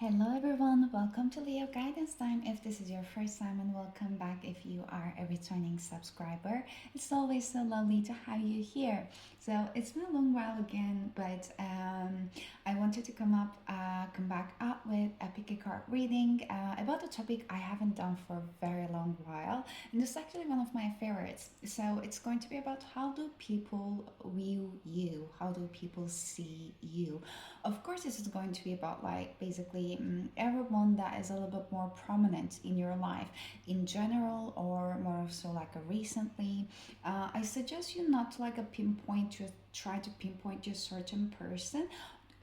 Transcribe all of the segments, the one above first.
Hello everyone, welcome to Leo Guidance Time. If this is your first time, and welcome back if you are a returning subscriber. It's always so lovely to have you here. So it's been a long while again, but I wanted to come back up with a pick a card reading about a topic I haven't done for a very long while, and it's actually one of my favorites. So it's going to be about how do people view you, how do people see you. Of course, this is going to be about like basically everyone that is a little bit more prominent in your life in general, or more so like a recently. I suggest you not to like a pinpoint to try to pinpoint to a certain person,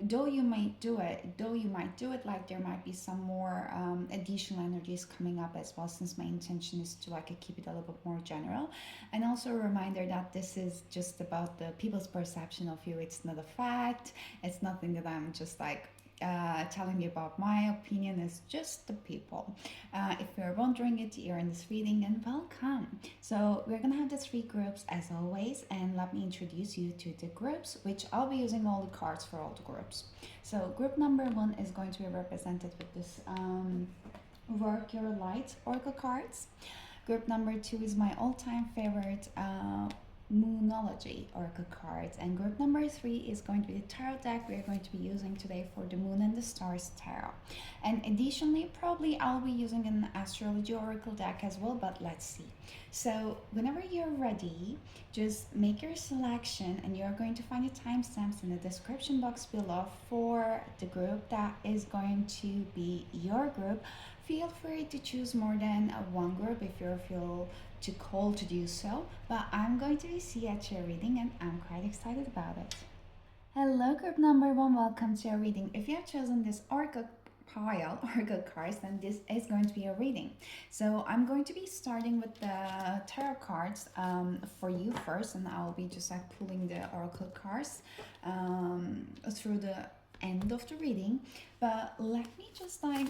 though you might do it, like there might be some more additional energies coming up as well, since my intention is to like keep it a little bit more general. And also a reminder that this is just about the people's perception of you. It's not a fact, it's nothing that I'm just like telling you about my opinion. Is just the people. If you're wondering it, you're in this reading, and welcome. So we're gonna have the three groups as always, and let me introduce you to the groups, which I'll be using all the cards for all the groups. So group number one is going to be represented with this Work Your Light Oracle cards. Group number two is my all-time favorite Moonology Oracle cards, and group number three is going to be the tarot deck we're going to be using today for the Moon and the Stars Tarot. And additionally, probably I'll be using an Astrology Oracle deck as well, but let's see. So whenever you're ready, just make your selection, and you're going to find the timestamps in the description box below for the group that is going to be your group. Feel free to choose more than one group if you feel too called to do so, but I'm going to be at your reading, and I'm quite excited about it. Hello group number one, welcome to your reading. If you have chosen this Oracle pile, Oracle cards, then this is going to be a reading. So I'm going to be starting with the tarot cards for you first, and I'll be just like pulling the Oracle cards through the end of the reading. But let me just like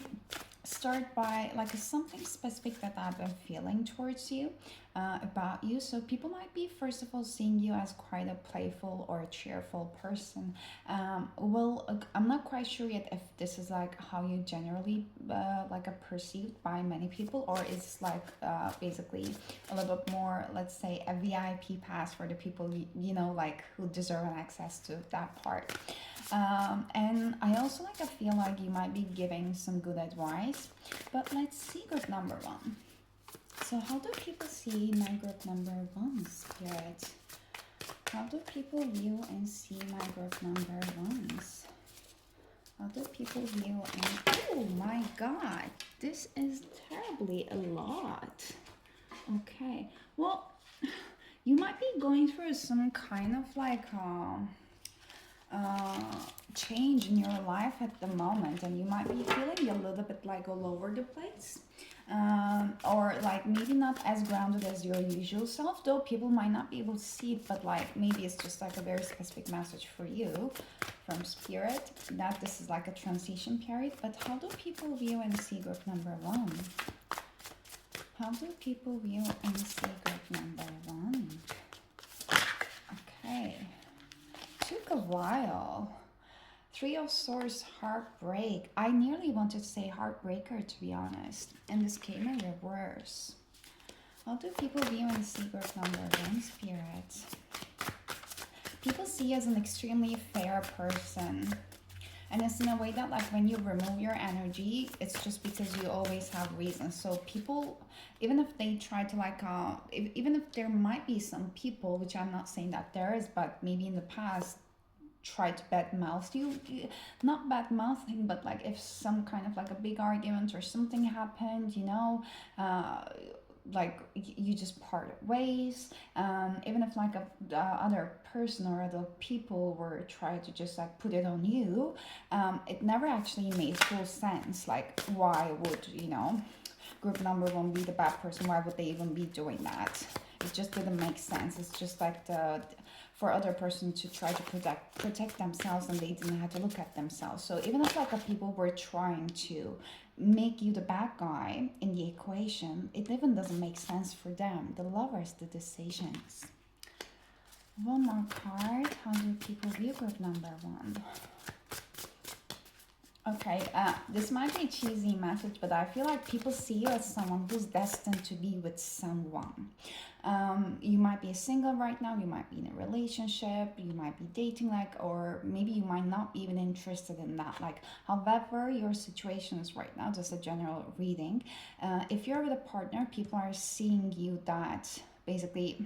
start by like something specific that I've been feeling towards you, about you. So people might be first of all seeing you as quite a playful or a cheerful person. I'm not quite sure yet if this is like how you generally like are perceived by many people, or is like basically a little bit more, let's say, a VIP pass for the people you know, like who deserve an access to that part. And I also like I feel like you might be giving some good advice, but let's see group number one. So how do people see my group number one, Spirit? How do people view and see my group number ones? How do people view and... Oh my god, this is terribly a lot. Okay, well, you might be going through some kind of like change in your life at the moment, and you might be feeling a little bit like all over the place, or like maybe not as grounded as your usual self, though people might not be able to see it, but like maybe it's just like a very specific message for you from Spirit that this is like a transition period. But how do people view and see group number one? How do people view and see group number one? Okay, took a while. Three of Swords, heartbreak. I nearly wanted to say heartbreaker, to be honest, and this came in reverse. How do people view and see group number one, Spirit? People see you as an extremely fair person, and it's in a way that like when you remove your energy, it's just because you always have reasons. So people, even if they try to like even if there might be some people, which I'm not saying that there is, but maybe in the past try to bad mouth you, not bad mouthing, but like if some kind of like a big argument or something happened, you know, like you just part ways, even if like a other person or other people were trying to just like put it on you, it never actually made full sense. Like, why would, you know, group number one be the bad person? Why would they even be doing that? It just didn't make sense. It's just like for other person to try to protect themselves, and they didn't have to look at themselves. So even if like people were trying to make you the bad guy in the equation, it even doesn't make sense for them. The Lovers, the decisions. One more card. How do people view group number one? Okay, this might be a cheesy message, but I feel like people see you as someone who's destined to be with someone. You might be single right now, you might be in a relationship, you might be dating, like, or maybe you might not be even interested in that. Like, however, your situation is right now, just a general reading. If you're with a partner, people are seeing you that basically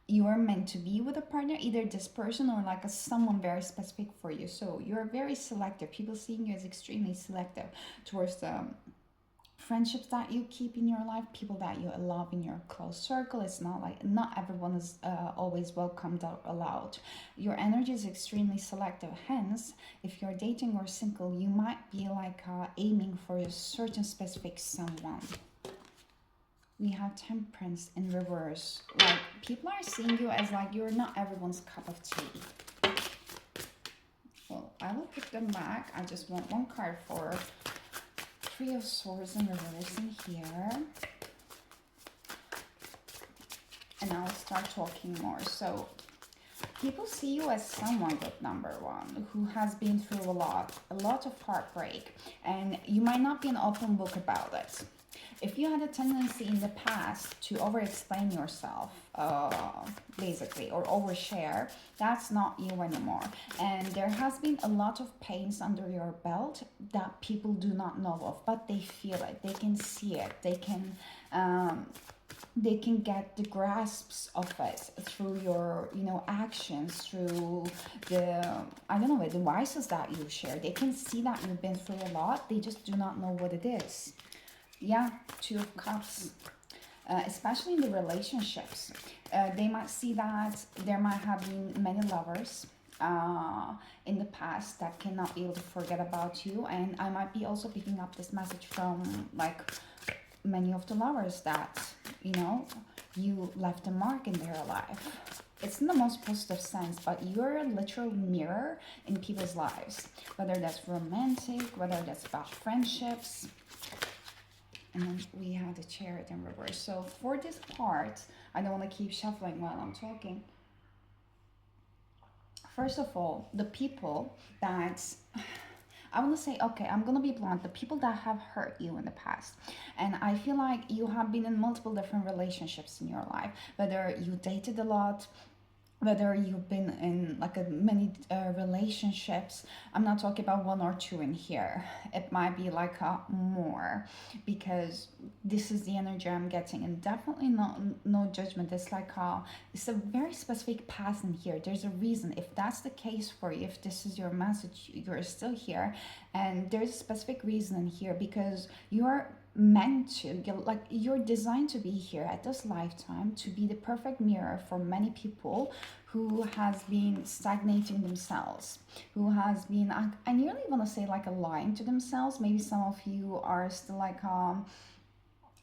you are meant to be with a partner, either this person or like a someone very specific for you. So you're very selective. People seeing you as extremely selective towards the friendships that you keep in your life, people that you love in your close circle. It's not like not everyone is always welcomed or allowed. Your energy is extremely selective. Hence, if you're dating or single, you might be like aiming for a certain specific someone. We have temperance in reverse. Like people are seeing you as like you're not everyone's cup of tea. Well, I will put them back. I just want one card for Three of Swords in reverse in here. And I'll start talking more. So people see you as someone with number one who has been through a lot of heartbreak, and you might not be an open book about it. If you had a tendency in the past to over explain yourself, basically, or overshare, that's not you anymore. And there has been a lot of pains under your belt that people do not know of, but they feel it, they can see it, they can get the grasps of it through your actions, through the I don't know the devices that you share. They can see that you've been through a lot, they just do not know what it is. Yeah, Two of Cups. Especially in the relationships, they might see that there might have been many lovers in the past that cannot be able to forget about you. And I might be also picking up this message from like many of the lovers that you left a mark in their life. It's in the most positive sense, but you're a literal mirror in people's lives, whether that's romantic, whether that's about friendships. And then we have the Chariot in reverse. So for this part, I don't want to keep shuffling while I'm talking. First of all, the people that I want to say, okay, I'm going to be blunt, the people that have hurt you in the past. And I feel like you have been in multiple different relationships in your life, whether you dated a lot, whether you've been in like many relationships. I'm not talking about one or two in here, it might be like more, because this is the energy I'm getting. And definitely not no judgment, it's like it's a very specific path in here. There's a reason. If that's the case for you, if this is your message, you're still here, and there's a specific reason in here, because you're meant to you're designed to be here at this lifetime to be the perfect mirror for many people who has been stagnating themselves, who has been I nearly want to say like lying to themselves. Maybe some of you are still like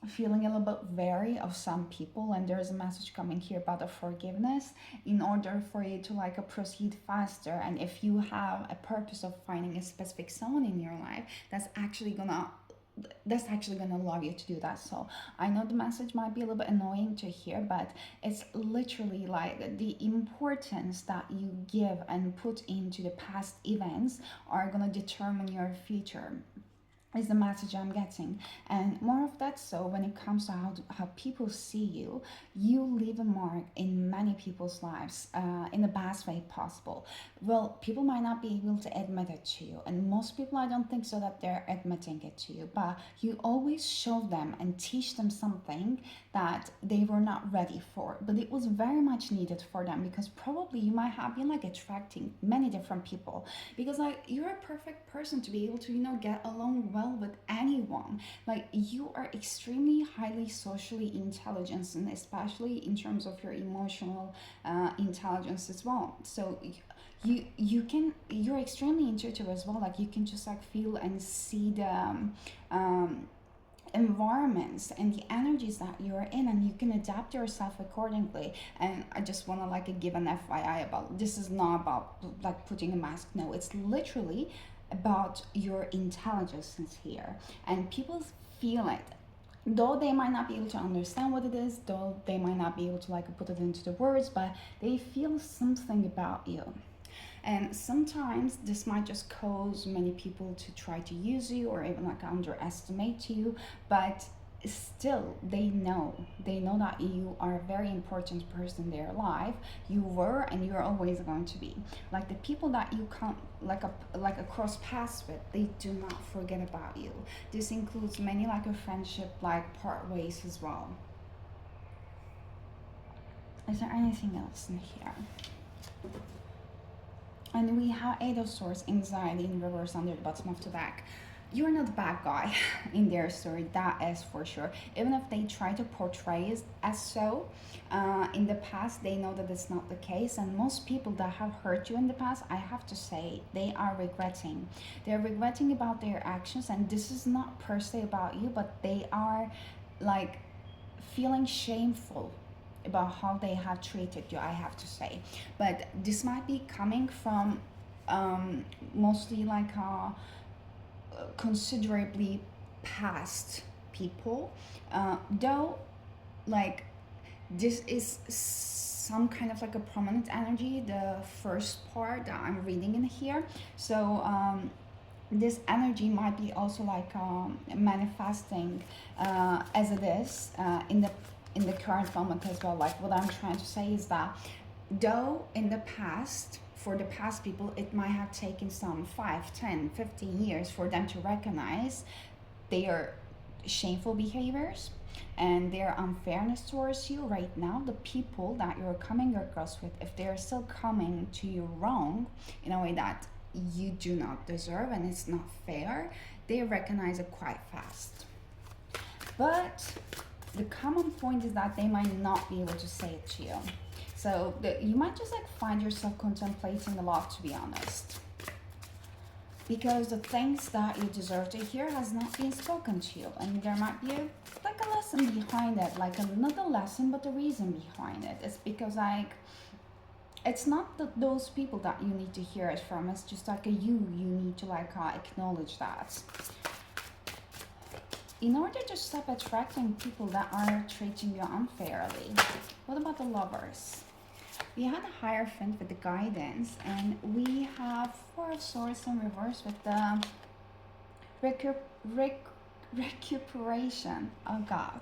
feeling a little bit wary of some people, and there's a message coming here about the forgiveness in order for you to like proceed faster. And if you have a purpose of finding a specific someone in your life, that's actually gonna allow you to do that. So I know the message might be a little bit annoying to hear, but it's literally like the importance that you give and put into the past events are gonna determine your future, is the message I'm getting. And more of that, so when it comes to how people see you, you leave a mark in many people's lives in the best way possible. Well, people might not be able to admit it to you, and most people, I don't think so that they're admitting it to you, but you always show them and teach them something that they were not ready for, but it was very much needed for them, because probably you might have been like attracting many different people, because like you're a perfect person to be able to get along well with anyone. Like you are extremely highly socially intelligent, and especially in terms of your emotional intelligence as well. So you're extremely intuitive as well. Like you can just like feel and see the environments and the energies that you're in, and you can adapt yourself accordingly. And I just want to like give an FYI about this. Is not about like putting a mask, no, it's literally about your intelligence here, and people feel it, though they might not be able to understand what it is, though they might not be able to like put it into the words, but they feel something about you. And sometimes this might just cause many people to try to use you or even like underestimate you, but still they know that you are a very important person in their life. You were and you're always going to be. Like the people that you come like a cross paths with, they do not forget about you. This includes many like a friendship like part ways as well. Is there anything else in here? And we have Eight of Swords, anxiety in reverse under the bottom of the deck. You're not the bad guy in their story, that is for sure. Even if they try to portray it as so, in the past, they know that it's not the case. And most people that have hurt you in the past, I have to say, they are regretting. They're regretting about their actions, and this is not per se about you, but they are like feeling shameful about how they have treated you, I have to say. But this might be coming from mostly like considerably past people, though like this is some kind of like a prominent energy, the first part that I'm reading in here. So this energy might be also like manifesting as it is in the current moment as well. Like what I'm trying to say is that though in the past, for the past people, it might have taken some 5, 10, 15 years for them to recognize their shameful behaviors and their unfairness towards you. Right now, the people that you're coming across with, if they're still coming to you wrong in a way that you do not deserve and it's not fair, they recognize it quite fast. But the common point is that they might not be able to say it to you. So you might just like find yourself contemplating a lot, to be honest, because the things that you deserve to hear has not been spoken to you, and there might be like a lesson behind it, like another lesson, but the reason behind it is because like it's not that those people that you need to hear it from. It's just like you need to like acknowledge that in order to stop attracting people that are treating you unfairly. What about the Lovers? We had a Hierophant with the Guidance, and we have Four of Swords in reverse with the recu- rec- recuperation. Oh God.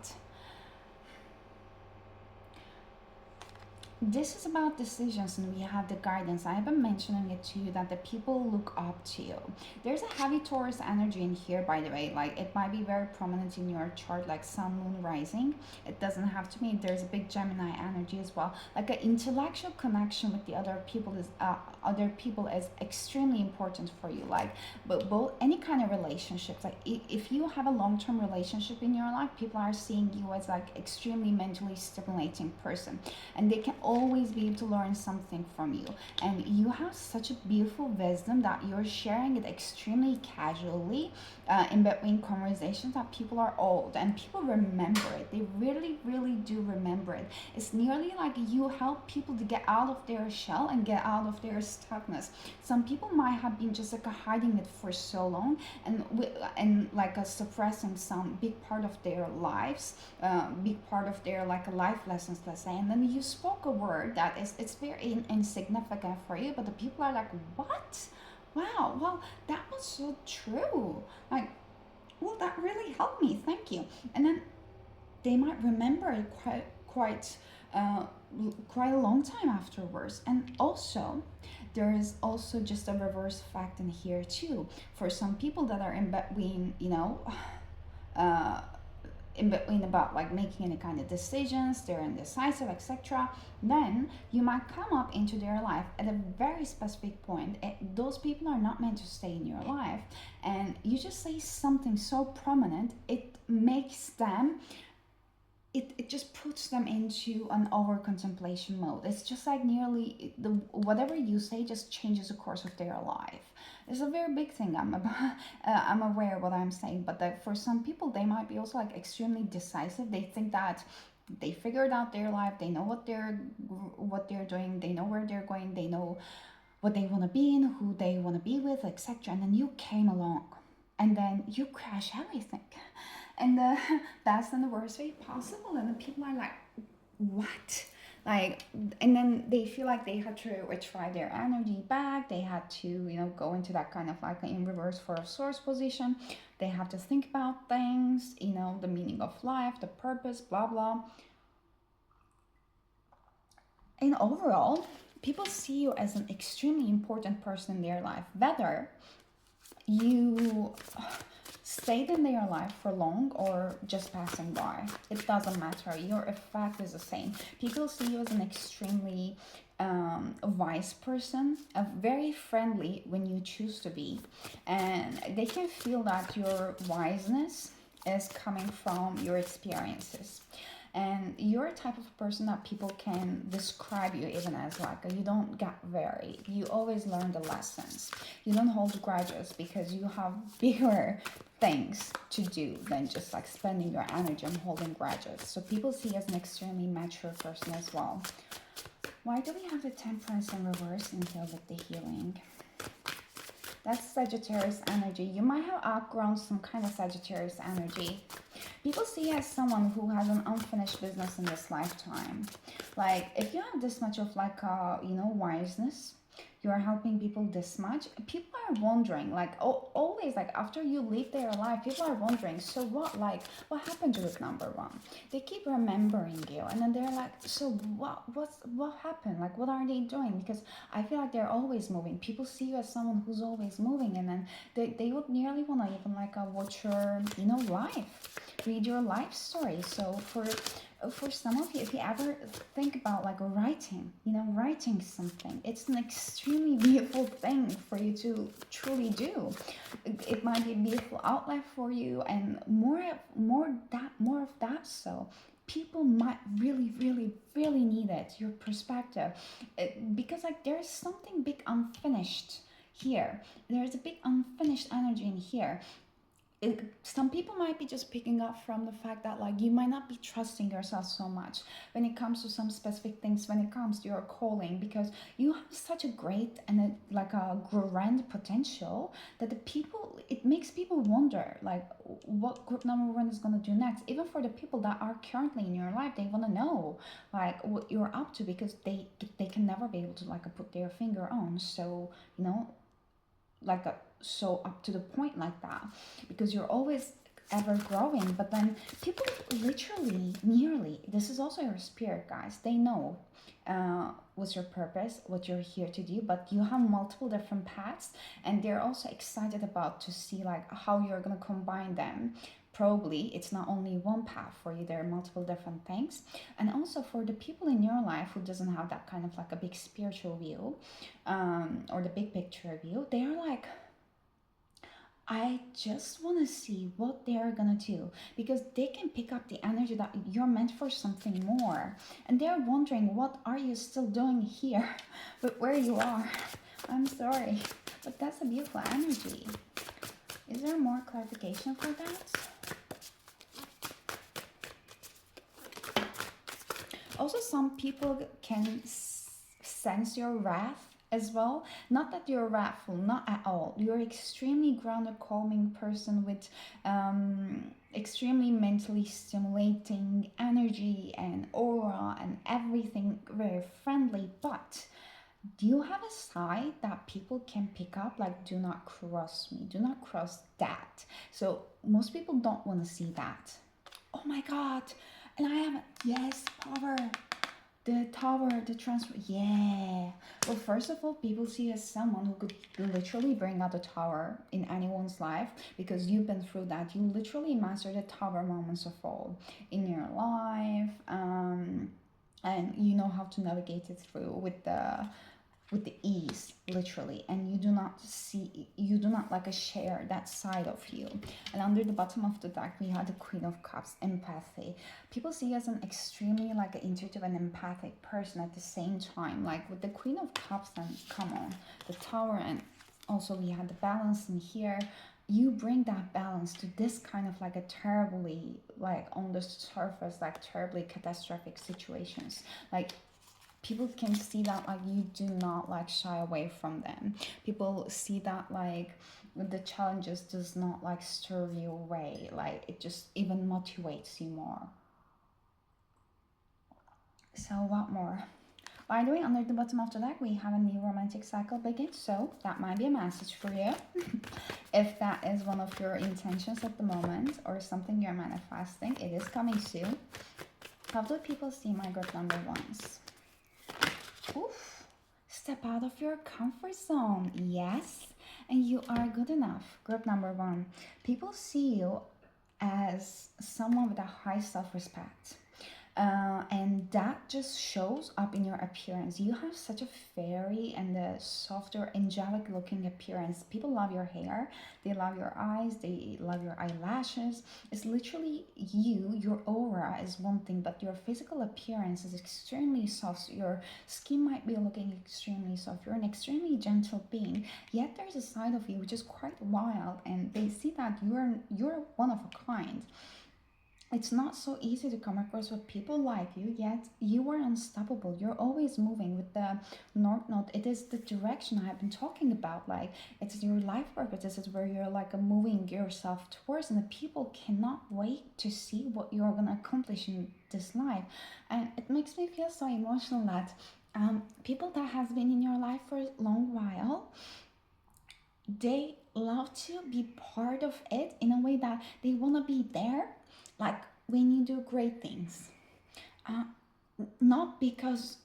This is about decisions, and we have the Guidance. I have been mentioning it to you that the people look up to you. There's a heavy Taurus energy in here, by the way. Like it might be very prominent in your chart, like Sun, Moon, Rising. It doesn't have to be. There's a big Gemini energy as well. Like an intellectual connection with the other people is extremely important for you. Like, but both any kind of relationships. Like if you have a long-term relationship in your life, people are seeing you as like extremely mentally stimulating person, and they can always be able to learn something from you. And you have such a beautiful wisdom that you're sharing it extremely casually in between conversations, that people are old and people remember it. They really, really do remember it. It's nearly like you help people to get out of their shell and get out of their stuckness. Some people might have been just like hiding it for so long, and like suppressing some big part of their lives, big part of their like life lessons, let's say. And then you spoke a word that is, it's very insignificant for you, but the people are like, what? Wow, well, that was so true. Like, well, that really helped me, thank you. And then they might remember it uh, quite a long time afterwards. And also, there is also just a reverse fact in here too. For some people that are in between, uh, in between about like making any kind of decisions, they're indecisive, etc., then you might come up into their life at a very specific point. Those people are not meant to stay in your life, and you just say something so prominent, it makes them, it just puts them into an over contemplation mode. It's just like nearly the whatever you say just changes the course of their life. It's a very big thing. I'm about, I'm aware of what I'm saying, but that for some people they might be also like extremely decisive. They think that they figured out their life. They know what they're doing. They know where they're going. They know what they want to be in, who they want to be with, etc. And then you came along, and then you crash everything. And that's then the worst way possible. And the people are like, what? like, and then they feel like they had to retrieve their energy back. They had to, go into that kind of like in reverse for a source position. They have to think about things, the meaning of life, the purpose, blah blah. And overall, people see you as an extremely important person in their life, whether you stayed in their life for long or just passing by. It doesn't matter. Your effect is the same. People see you as an extremely wise person, very friendly when you choose to be, and they can feel that your wiseness is coming from your experiences. And you're a type of person that people can describe you even as like you don't get very, you always learn the lessons, you don't hold grudges because you have bigger things to do than just like spending your energy on holding grudges. So people see you as an extremely mature person as well. Why do we have the temperance in reverse in here with the healing? That's Sagittarius energy. You might have outgrown some kind of Sagittarius energy. People see you as someone who has an unfinished business in this lifetime. Like, if you have this much of like wiseness, you are helping people this much, people are wondering, like, always, like, after you leave their life, people are wondering, so what, like, what happened to it, number one? They keep remembering you, and then they're like, so what happened, like, what are they doing? Because I feel like they're always moving. People see you as someone who's always moving, and then they would nearly want to even like watch your life, read your life story. So for some of you, if you ever think about like writing, writing something, it's an extremely beautiful thing for you to truly do. It might be a beautiful outlet for you, and more of that. So people might really, really, really need it, your perspective, because like there's something big unfinished here. There's a big unfinished energy in here. Some people might be just picking up from the fact that like you might not be trusting yourself so much when it comes to some specific things, when it comes to your calling, because you have such a great and like a grand potential that it makes people wonder like what group number one is going to do next. Even for the people that are currently in your life, they want to know like what you're up to, because they can never be able to like put their finger on. So like so up to the point like that, because you're always ever growing. But then people literally nearly, this is also your spirit, guys, they know what's your purpose, what you're here to do, but you have multiple different paths, and they're also excited about to see like how you're going to combine them. Probably it's not only one path for you, there are multiple different things. And also for the people in your life who doesn't have that kind of like a big spiritual view, or the big picture view, they are like, I just want to see what they are gonna do, because they can pick up the energy that you're meant for something more, and they're wondering what are you still doing here with where you are. I'm sorry, but that's a beautiful energy. Is there more clarification for that? Also, some people can sense your wrath as well. Not that you're wrathful, not at all. You're extremely grounded, calming person with extremely mentally stimulating energy and aura and everything, very friendly. But do you have a side that people can pick up? Like, do not cross me, do not cross that. So most people don't want to see that. Oh my god. And I am, yes, power. The tower, the transfer, yeah. Well, first of all, people see you as someone who could literally bring out the tower in anyone's life, because you've been through that. You literally mastered the tower moments of all in your life, and you know how to navigate it through with the ease, literally. And you do not like a share that side of you. And under the bottom of the deck we had the Queen of Cups, empathy. People see you as an extremely like an intuitive and empathic person at the same time. Like with the Queen of Cups, and come on, the Tower, and also we had the balance in here. You bring that balance to this kind of like a terribly, like on the surface, like terribly catastrophic situations. Like people can see that like you do not like shy away from them. People see that like the challenges does not like stir you away, like it just even motivates you more. So what more? By the way, under the bottom of the deck, we have a new romantic cycle begin. So that might be a message for you. If that is one of your intentions at the moment or something you're manifesting, it is coming soon. How do people see my group number ones? Oof. Step out of your comfort zone. Yes. And you are good enough. Group number one. People see you as someone with a high self-respect. And that just shows up in your appearance. You have such a fairy and a softer, angelic looking appearance. People love your hair, they love your eyes, they love your eyelashes. It's literally you, your aura is one thing, but your physical appearance is extremely soft. So your skin might be looking extremely soft. You're an extremely gentle being, yet there's a side of you which is quite wild, and they see that you're one of a kind. It's not so easy to come across with people like you, yet you are unstoppable. You're always moving with the north node. It is the direction I have been talking about. Like, it's your life purpose. This is where you're like moving yourself towards, and the people cannot wait to see what you're gonna accomplish in this life. And it makes me feel so emotional that people that has been in your life for a long while, they love to be part of it in a way that they want to be there, like when you do great things, uh, not because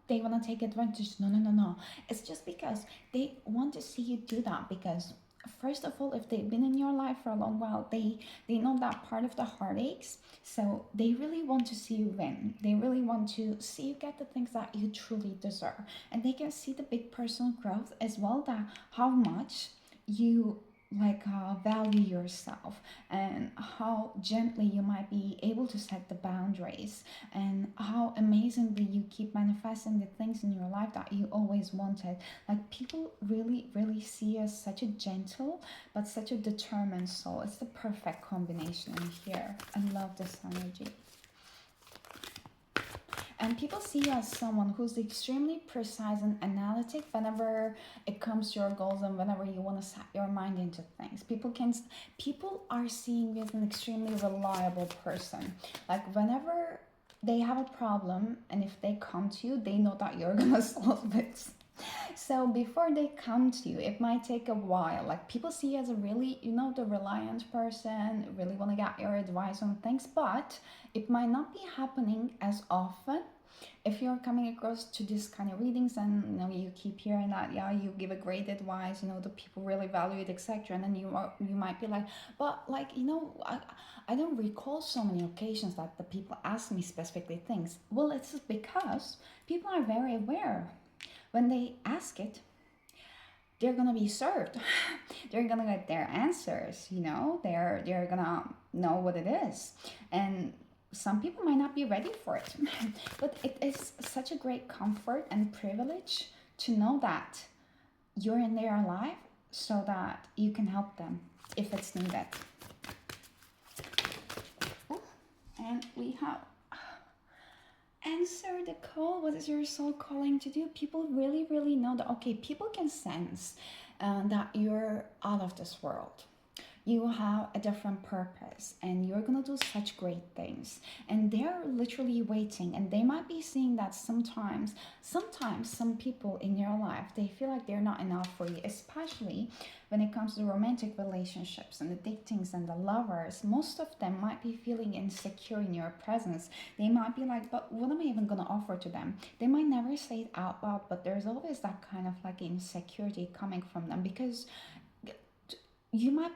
they want to take advantage. No, no, no, no. It's just because they want to see you do that, because first of all, if they've been in your life for a long while, they know that part of the heartaches, so they really want to see you win. They really want to see you get the things that you truly deserve, and they can see the big personal growth as well, that how much you value yourself, and how gently you might be able to set the boundaries, and how amazingly you keep manifesting the things in your life that you always wanted. Like, people really really see you as such a gentle but such a determined soul. It's the perfect combination in here. I love this energy. And people see you as someone who's extremely precise and analytic whenever it comes to your goals, and whenever you want to set your mind into things. People are seeing you as an extremely reliable person. Like, whenever they have a problem, and if they come to you, they know that you're gonna solve it. So before they come to you, it might take a while. Like, people see you as a really, the reliant person, really want to get your advice on things, but it might not be happening as often. If you're coming across to this kind of readings, and you keep hearing that, yeah, you give a great advice, the people really value it, etc., and then you might be like, but like, I don't recall so many occasions that the people ask me specifically things. Well, it's because people are very aware. When they ask it, they're gonna be served. They're gonna get their answers. They're gonna know what it is, and some people might not be ready for it. But it is such a great comfort and privilege to know that you're in their life, so that you can help them if it's needed. Ooh, and we have answer the call. What is your soul calling to do? People really really know that, okay, people can sense that you're out of this world. You have a different purpose, and you're gonna do such great things, and they're literally waiting. And they might be seeing that sometimes some people in your life, they feel like they're not enough for you, especially when it comes to romantic relationships and the datings and the lovers. Most of them might be feeling insecure in your presence. They might be like, but what am I even gonna offer to them? They might never say it out loud, but there's always that kind of like insecurity coming from them, because you might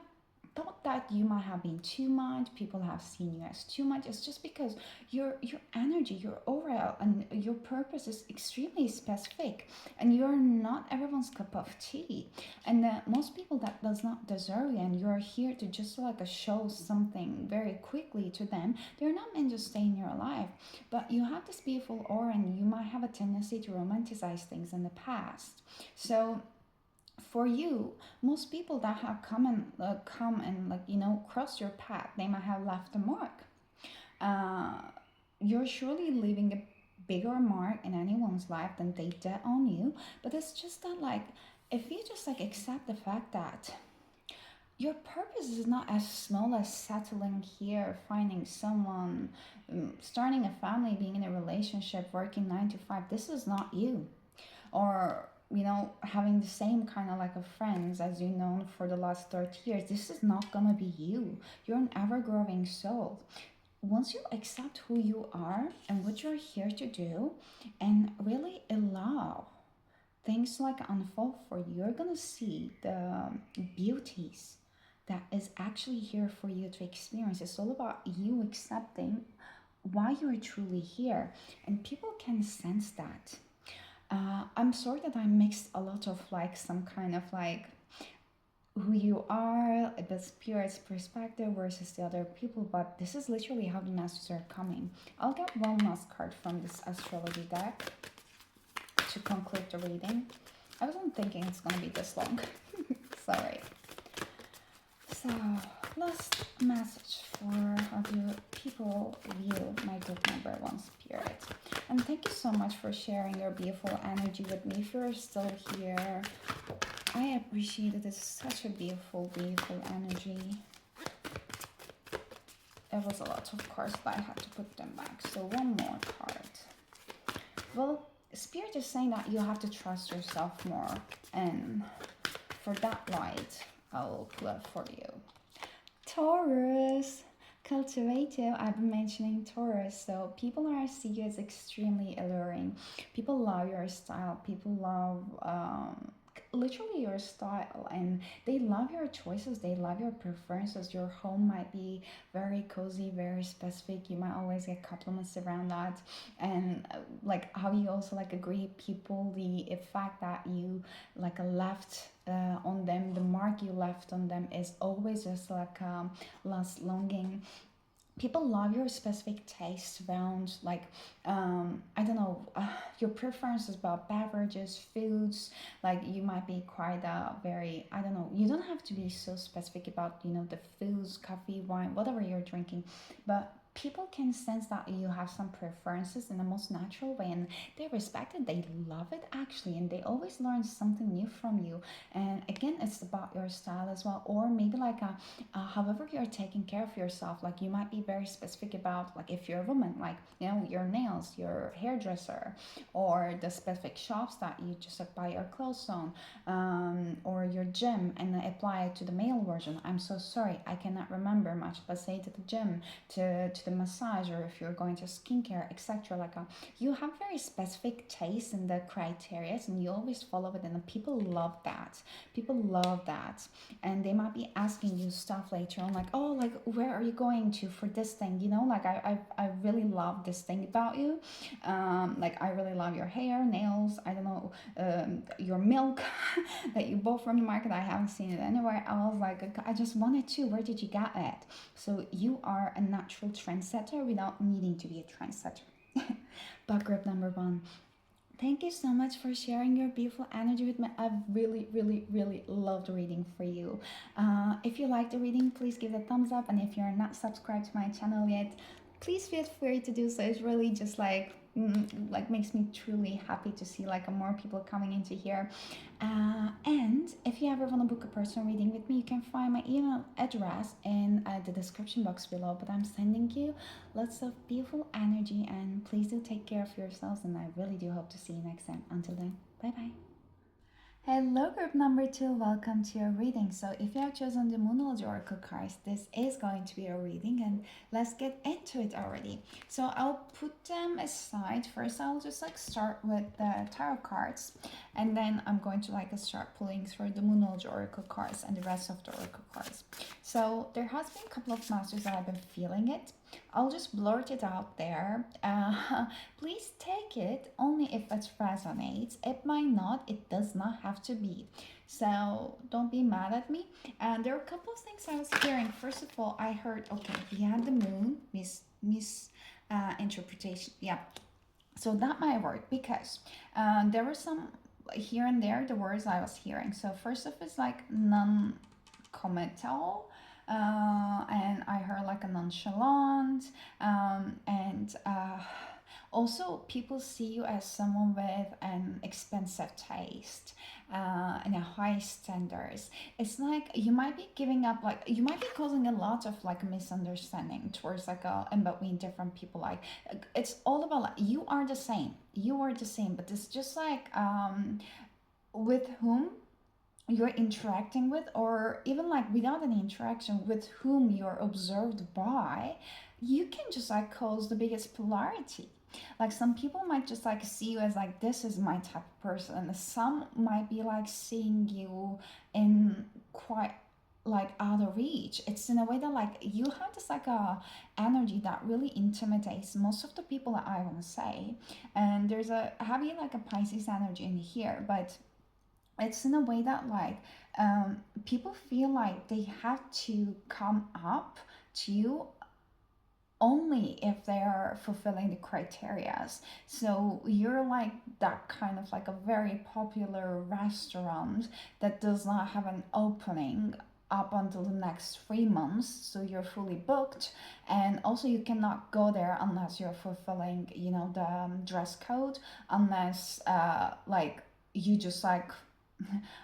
thought that you might have been too much. People have seen you as too much. It's just because your energy, your aura, and your purpose is extremely specific, and you're not everyone's cup of tea. And most people that does not deserve you, and you're here to just like show something very quickly to them. They're not meant to stay in your life, but you have this beautiful aura, and you might have a tendency to romanticize things in the past. So for you, most people that have come and cross your path, they might have left a mark. uh, you're surely leaving a bigger mark in anyone's life than they did on you. But it's just that, like, if you just like accept the fact that Your purpose is not as small as settling here, finding someone, starting a family, being in a relationship, working 9 to 5. This is not you. Or, having the same kind of like a friends as you known for the last 30 years. This is not gonna be you. You're an ever growing soul. Once you accept who you are and what you're here to do and really allow things like unfold for you, you're gonna see the beauties that is actually here for you to experience. It's all about you accepting why you're truly here, and people can sense that. I'm sorry that I mixed a lot of like some kind of like who you are, the spirit's perspective versus the other people, but this is literally how the messages are coming. I'll get one last card from this astrology deck to conclude the reading. I wasn't thinking it's gonna be this long. Sorry. So, last message for how do people view my group number one spirit. And thank you so much for sharing your beautiful energy with me. If you're still here, I appreciate it. It's such a beautiful, beautiful energy. It was a lot of cards, but I had to put them back. So one more card. Well, Spirit is saying that you have to trust yourself more. And for that light, I'll pull it for you. Taurus, cultivative. I've been mentioning Taurus, so people are see you as extremely alluring. People love your style. People love literally your style, and they love your choices. They love your preferences. Your home might be very cozy, very specific. You might always get compliments around that, and like how you also like agree people the fact that you like left on them, the mark you left on them is always just like last longing. People love your specific taste around like I don't know, your preferences about beverages, foods. Like you might be quite very, I don't know, you don't have to be so specific about the foods, coffee, wine, whatever you're drinking, but people can sense that you have some preferences in the most natural way, and they respect it, they love it actually, and they always learn something new from you. And again, it's about your style as well, or maybe like however you're taking care of yourself. Like you might be very specific about, like if you're a woman, like your nails, your hairdresser, or the specific shops that you just like buy your clothes on, or your gym, and apply it to the male version. I'm so sorry, I cannot remember much, but say to the gym, to the massage, or if you're going to skincare, etc. Like you have very specific tastes and the criteria, and you always follow it, and people love that. People love that, and they might be asking you stuff later on, like, oh, like where are you going to for this thing? Like I really love this thing about you. Like I really love your hair, nails. I don't know, your milk that you bought from the market. I haven't seen it anywhere else. Like I just wanted to. Where did you get it? So you are a natural trendsetter without needing to be a trendsetter. But group number one, thank you so much for sharing your beautiful energy with me. I've really, really, really loved reading for you. If you like the reading, please give it a thumbs up. And if you're not subscribed to my channel yet, please feel free to do so. It's really just like makes me truly happy to see like more people coming into here. And if you ever want to book a personal reading with me, you can find my email address in the description box below. But I'm sending you lots of beautiful energy, and please do take care of yourselves, and I really do hope to see you next time. Until then, bye bye. Hello, group number two. Welcome to your reading. So, if you have chosen the Moonology Oracle cards, this is going to be a reading, and let's get into it already. So, I'll put them aside. First, I'll just like start with the tarot cards, and then I'm going to like start pulling through the Moonology Oracle cards and the rest of the Oracle cards. So, there has been a couple of masters that I've been feeling it. I'll just blurt it out there. Please take it only if it resonates. It might not. It does not have to be. So don't be mad at me. And there are a couple of things I was hearing. First of all, I heard, okay, we had the moon, interpretation. Yeah. So that might work because there were some here and there the words I was hearing. So first off is like non-committal. And I heard like a nonchalant, and Also, people see you as someone with an expensive taste and a high standards. It's like you might be giving up, like you might be causing a lot of like misunderstanding towards like in between different people. Like it's all about like you are the same, but it's just like with whom you're interacting with, or even like without any interaction with whom you're observed by, you can just like cause the biggest polarity. Like some people might just like see you as like this is my type of person, some might be like seeing you in quite like out of reach. It's in a way that like you have this like a energy that really intimidates most of the people that I want to say. And there's a heavy like a Pisces energy in here, but it's in a way that like people feel like they have to come up to you only if they are fulfilling the criterias. So you're like that kind of like a very popular restaurant that does not have an opening up until the next 3 months, so you're fully booked, and also you cannot go there unless you're fulfilling, you know, the dress code, unless like you just like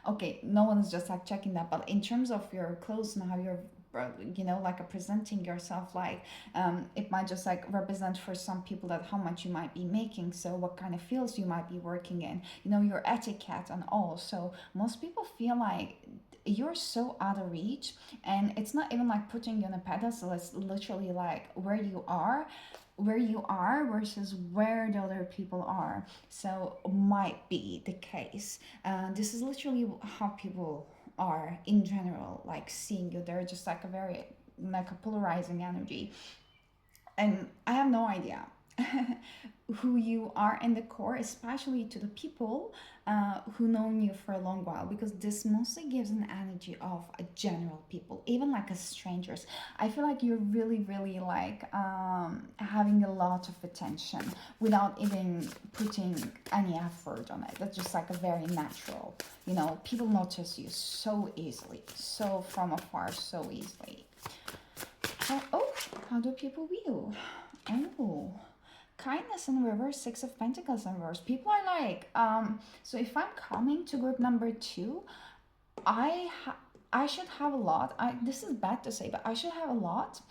okay, no one is just like checking that, but in terms of your clothes and how you're you know like presenting yourself, like it might just like represent for some people that how much you might be making, so what kind of fields you might be working in, you know, your etiquette and all. So most people feel like you're so out of reach, and it's not even like putting you on a pedestal, it's literally like where you are versus where the other people are. So might be the case. This is literally how people are in general, like seeing you. They're just like a very like a polarizing energy, and I have no idea who you are in the core, especially to the people who known you for a long while, because this mostly gives an energy of a general people, even like a strangers. I feel like you're really, really like having a lot of attention without even putting any effort on it. That's just like a very natural. You know, people notice you so easily, so from afar, so easily. How do people view? Oh, kindness in reverse, Six of Pentacles in reverse. People are like, so if I'm coming to group number two, I should have a lot. This is bad to say, but I should have a lot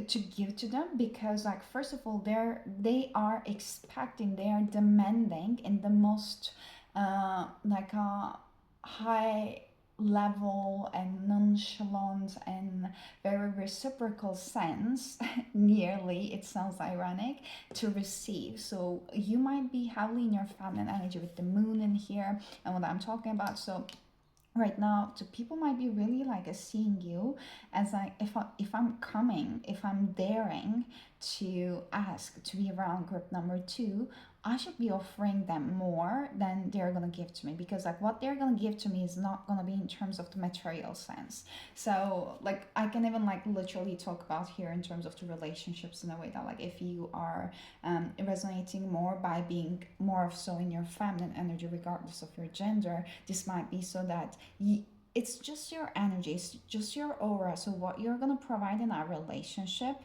to give to them, because like first of all, they are expecting, they are demanding in the most like a high level and nonchalant and very reciprocal sense nearly, it sounds ironic, to receive. So you might be heavily in your feminine energy with the moon in here and what I'm talking about. So right now, so people might be really like seeing you as like, if I'm coming, if I'm daring to ask to be around group number two, I should be offering them more than they're gonna give to me, because like what they're gonna give to me is not gonna be in terms of the material sense. So like I can even like literally talk about here in terms of the relationships in a way that like if you are resonating more by being more of so in your feminine energy regardless of your gender, this might be so that it's just your energy, it's just your aura. So what you're gonna provide in our relationship,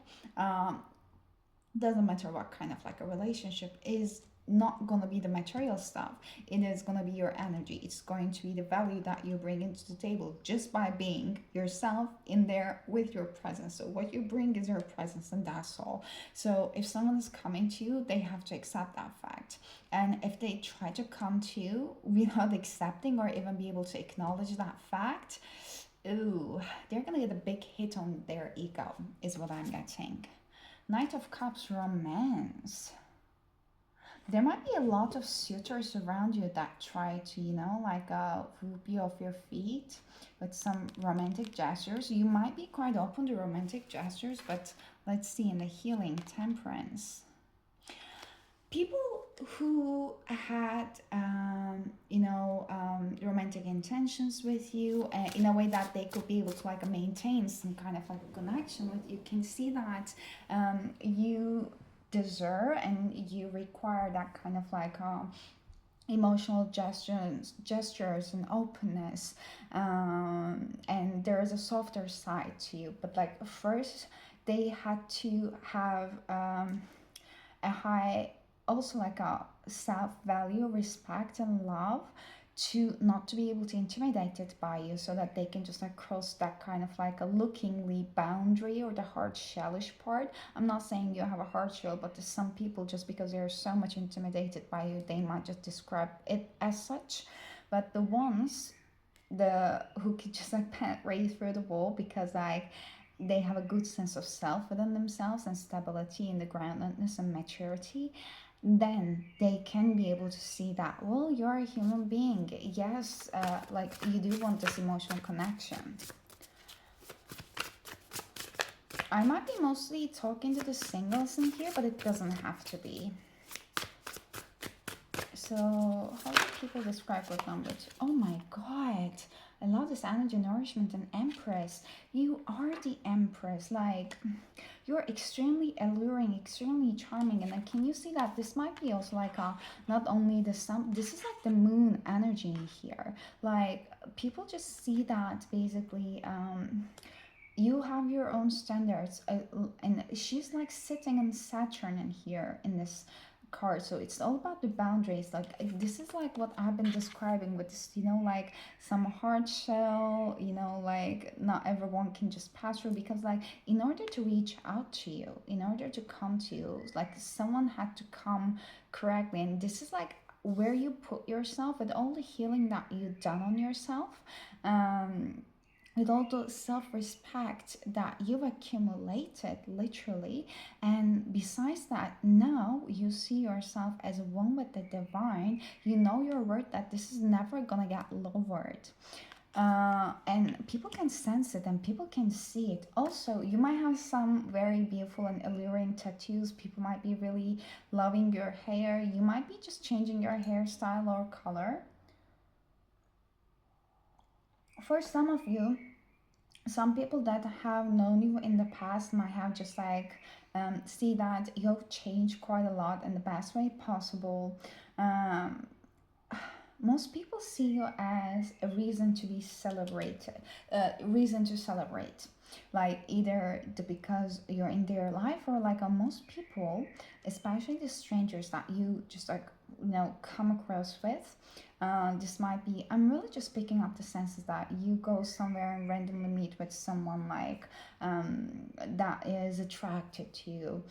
doesn't matter what kind of like a relationship, is not gonna be the material stuff. It is gonna be your energy. It's going to be the value that you bring into the table just by being yourself in there with your presence. So what you bring is your presence, and that's all. So if someone is coming to you, they have to accept that fact. And if they try to come to you without accepting or even be able to acknowledge that fact, ooh, they're gonna get a big hit on their ego, is what I'm getting. Knight of Cups, romance. There might be a lot of suitors around you that try to, you know, like whoop you off your feet with some romantic gestures. You might be quite open to romantic gestures, but let's see in the healing, Temperance. People who had romantic intentions with you in a way that they could be able to like maintain some kind of like a connection with you, can see that you deserve and you require that kind of like emotional gestures and openness, and there is a softer side to you, but like first they had to have a high, also like a self-value, respect and love, to not to be able to intimidated by you, so that they can just like cross that kind of like a lookingly boundary or the hard shellish part. I'm not saying you have a hard shell, but to some people, just because they're so much intimidated by you, they might just describe it as such. But the ones, the who can just like penetrate through the wall, because like they have a good sense of self within themselves and stability in the groundedness and maturity, then they can be able to see that, well, you're a human being. Yes, like you do want this emotional connection. I might be mostly talking to the singles in here, but it doesn't have to be. So, how do people describe what number two? Oh my god, I love this energy, nourishment, and Empress. You are the Empress. Like, you're extremely alluring, extremely charming. And then, can you see that this might be also like a, not only the sun, this is like the moon energy in here. Like, people just see that basically. You have your own standards, and she's like sitting in Saturn in here in this card, so it's all about the boundaries. Like this is like what I've been describing with this, like some hard shell, like not everyone can just pass through, because like in order to reach out to you, in order to come to you, like someone had to come correctly. And this is like where you put yourself with all the healing that you've done on yourself, with all the self-respect that you've accumulated, literally. And besides that, now you see yourself as one with the divine. You know your worth, that this is never gonna get lowered. And people can sense it and people can see it. Also, you might have some very beautiful and alluring tattoos. People might be really loving your hair. You might be just changing your hairstyle or color. For some of you, some people that have known you in the past might have just like see that you've changed quite a lot in the best way possible. um, Most people see you as a reason to be celebrated, reason to celebrate, like either because you're in their life, or like most people, especially the strangers that you just like come across with. This might be, I'm really just picking up the senses that you go somewhere and randomly meet with someone like that is attracted to you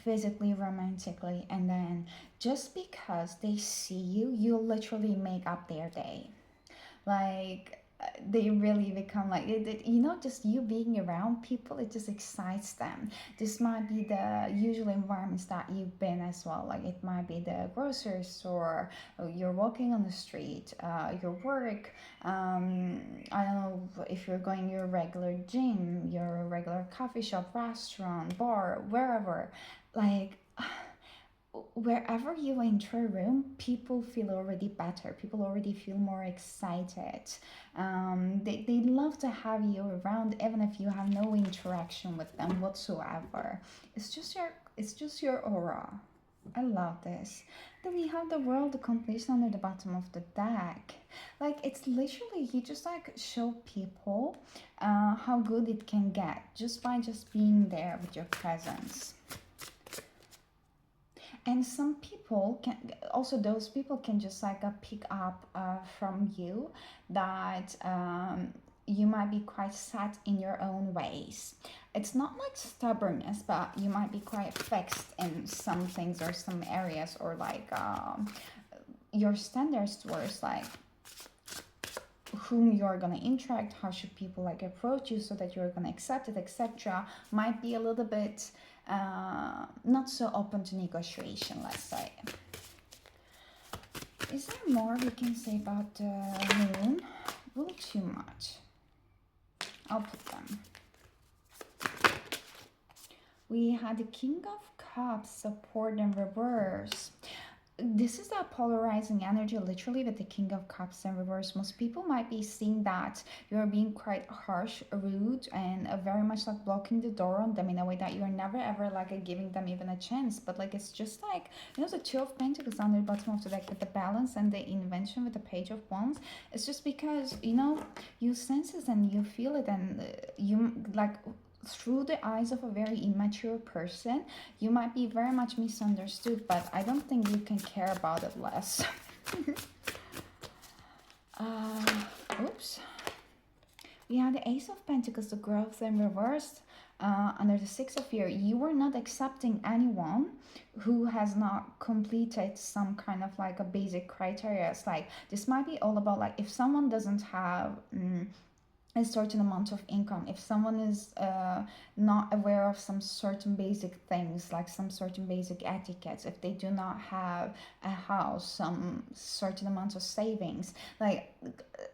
physically, romantically, and then just because they see you, you literally make up their day. Like they really become like just you being around people, it just excites them. This might be the usual environments that you've been as well. Like it might be the grocery store, you're walking on the street, your work, I don't know if you're going your regular gym, your regular coffee shop, restaurant, bar, wherever. Like wherever you enter a room, people feel already better. People already feel more excited. They love to have you around, even if you have no interaction with them whatsoever. It's just your aura. I love this. Then we have the world, the completion under the bottom of the deck. Like it's literally, you just like show people how good it can get just by just being there with your presence. And some people can also, those people can just like pick up from you that you might be quite set in your own ways. It's not like stubbornness, but you might be quite fixed in some things or some areas, or like your standards towards like whom you're gonna interact, how should people like approach you so that you're gonna accept it, etc., might be a little bit not so open to negotiation, let's say. Is there more we can say about the moon? A little too much. I'll put them. We had the King of Cups, support and reverse. This is that polarizing energy, literally, with the King of Cups in reverse. Most people might be seeing that you're being quite harsh, rude, and very much like blocking the door on them in a way that you're never ever like giving them even a chance. But like it's just like, the Two of Pentacles on the bottom of the deck with the balance and the invention with the Page of Wands. It's just because you sense it and you feel it, and you like through the eyes of a very immature person, you might be very much misunderstood, but I don't think you can care about it less. uh, Oops. We have the Ace of Pentacles, the growth in reversed. Under the Six of Fear, you are not accepting anyone who has not completed some kind of like a basic criteria. It's like this might be all about like if someone doesn't have a certain amount of income, if someone is not aware of some certain basic things like some certain basic etiquettes, if they do not have a house, some certain amount of savings, like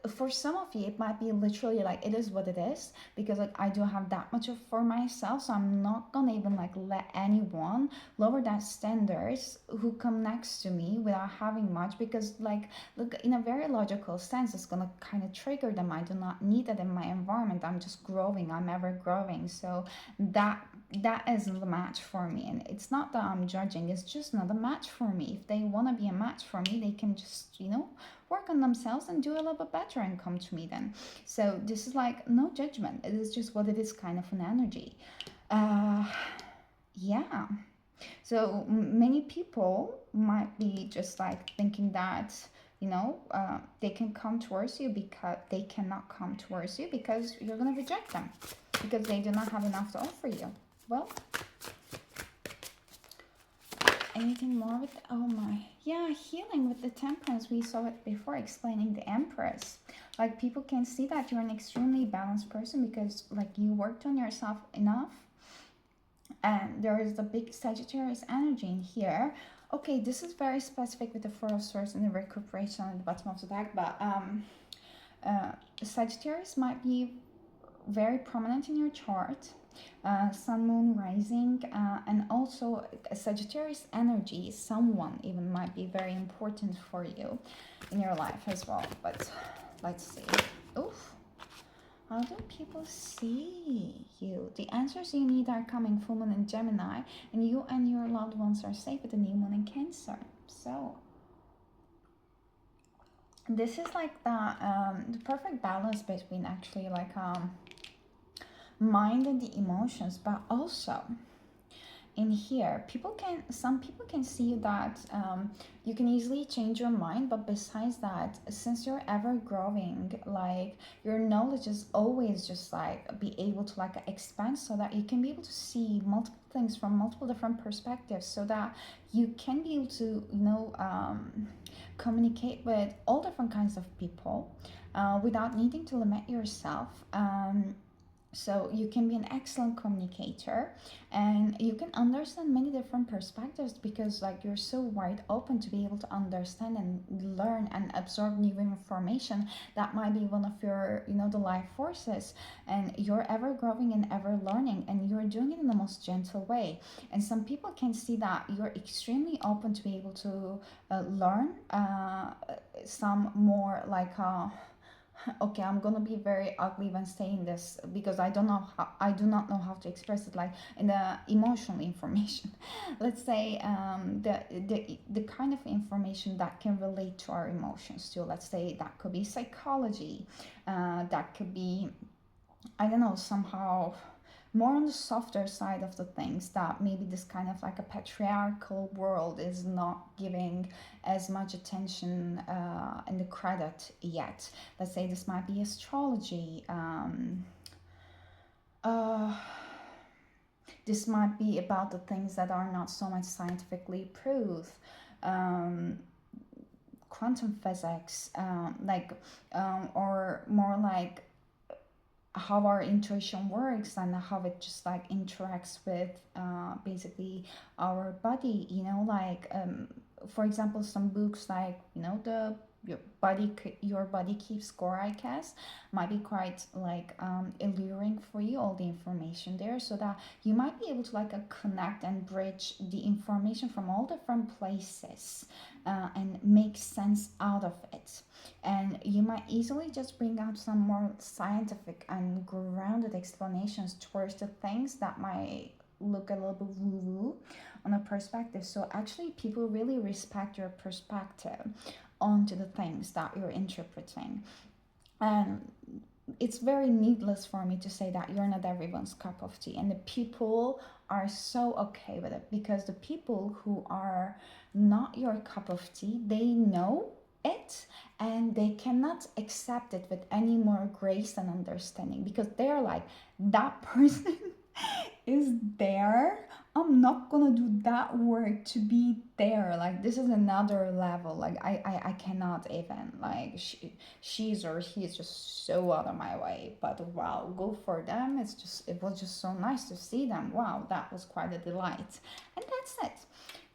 for some of you it might be literally like it is what it is, because like I don't have that much of for myself, so I'm not gonna even like let anyone lower that standards who come next to me without having much, because like look, in a very logical sense it's gonna kind of trigger them. I do not need that in my environment. I'm just growing, I'm ever growing, so that isn't a match for me. And it's not that I'm judging, it's just not a match for me. If they want to be a match for me, they can just, you know, work on themselves and do a little bit better and come to me then. So this is like no judgment, it is just what it is, kind of an energy. Yeah, so many people might be just like thinking that, you know, they can come towards you, because they cannot come towards you because you're gonna reject them, because they do not have enough to offer you. Well, anything more with oh my, yeah, healing with the Temperance. We saw it before, explaining the Empress. Like people can see that you're an extremely balanced person because like you worked on yourself enough. And there is the big Sagittarius energy in here. Okay, this is very specific with the Four of Swords and the recuperation at the bottom of the deck, but Sagittarius might be very prominent in your chart. Sun, Moon, Rising, and also Sagittarius energy, someone even might be very important for you in your life as well. But let's see. Oof. How do people see you? The answers you need are coming, full moon in Gemini, and you and your loved ones are safe with the new moon in Cancer. So this is like the perfect balance between actually like mind and the emotions, but also in here some people can see that you can easily change your mind, but besides that, since you're ever growing, like your knowledge is always just like be able to like expand, so that you can be able to see multiple things from multiple different perspectives, so that you can be able to, you know, communicate with all different kinds of people without needing to limit yourself. So you can be an excellent communicator, and you can understand many different perspectives, because like you're so wide open to be able to understand and learn and absorb new information. That might be one of your, you know, the life forces, and you're ever growing and ever learning, and you're doing it in the most gentle way. And some people can see that you're extremely open to be able to learn some more like okay, I'm gonna be very ugly when saying this, because I do not know how to express it, like in the emotional information. Let's say the kind of information that can relate to our emotions too. Let's say that could be psychology, that could be, I don't know, somehow more on the softer side of the things, that maybe this kind of like a patriarchal world is not giving as much attention and the credit yet. Let's say this might be astrology. This might be about the things that are not so much scientifically proved. Quantum physics, or more like how our intuition works and how it just like interacts with basically our body, you know, like for example, some books like, you know, the your body keeps score, I guess, might be quite like alluring for you, all the information there, so that you might be able to like connect and bridge the information from all different places and make sense out of it. And you might easily just bring out some more scientific and grounded explanations towards the things that might look a little bit woo-woo on a perspective. So actually people really respect your perspective onto the things that you're interpreting. And it's very needless for me to say that you're not everyone's cup of tea, and the people are so okay with it, because the people who are not your cup of tea, they know it, and they cannot accept it with any more grace and understanding, because they're like, that person is there. I'm not gonna do that work to be there. Like, this is another level. Like, I cannot even, like, she's or he's just so out of my way. But wow, go for them. It was just so nice to see them. Wow, that was quite a delight. And that's it.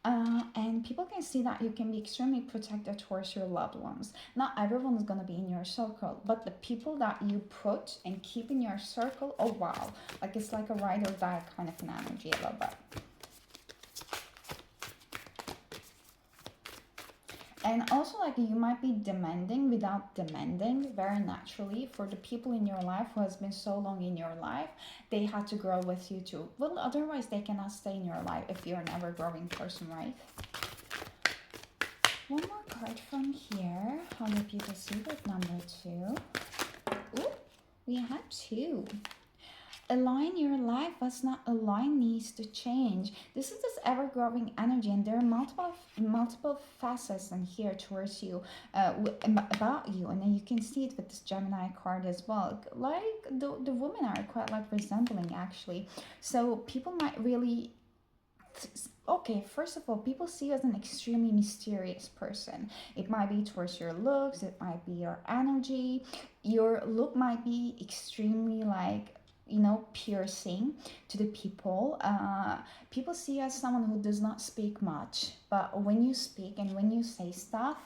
And people can see that you can be extremely protective towards your loved ones. Not everyone is going to be in your circle, but the people that you put and keep in your circle, oh wow, like it's like a ride or die kind of an energy a little bit. And also, like, you might be demanding without demanding, very naturally, for the people in your life who has been so long in your life. They had to grow with you too. Well, otherwise they cannot stay in your life if you're an ever growing person, right? One more card from here. How do people see with number 2? Ooh, we had 2. Align your life. What's not aligned needs to change. This is this ever-growing energy, and there are multiple facets in here towards you, about you, and then you can see it with this Gemini card as well. Like, the women are quite like resembling, actually. So people might really, okay, first of all, people see you as an extremely mysterious person. It might be towards your looks, it might be your energy. Your look might be extremely, like, piercing to the people. People see you as someone who does not speak much, but when you speak and when you say stuff,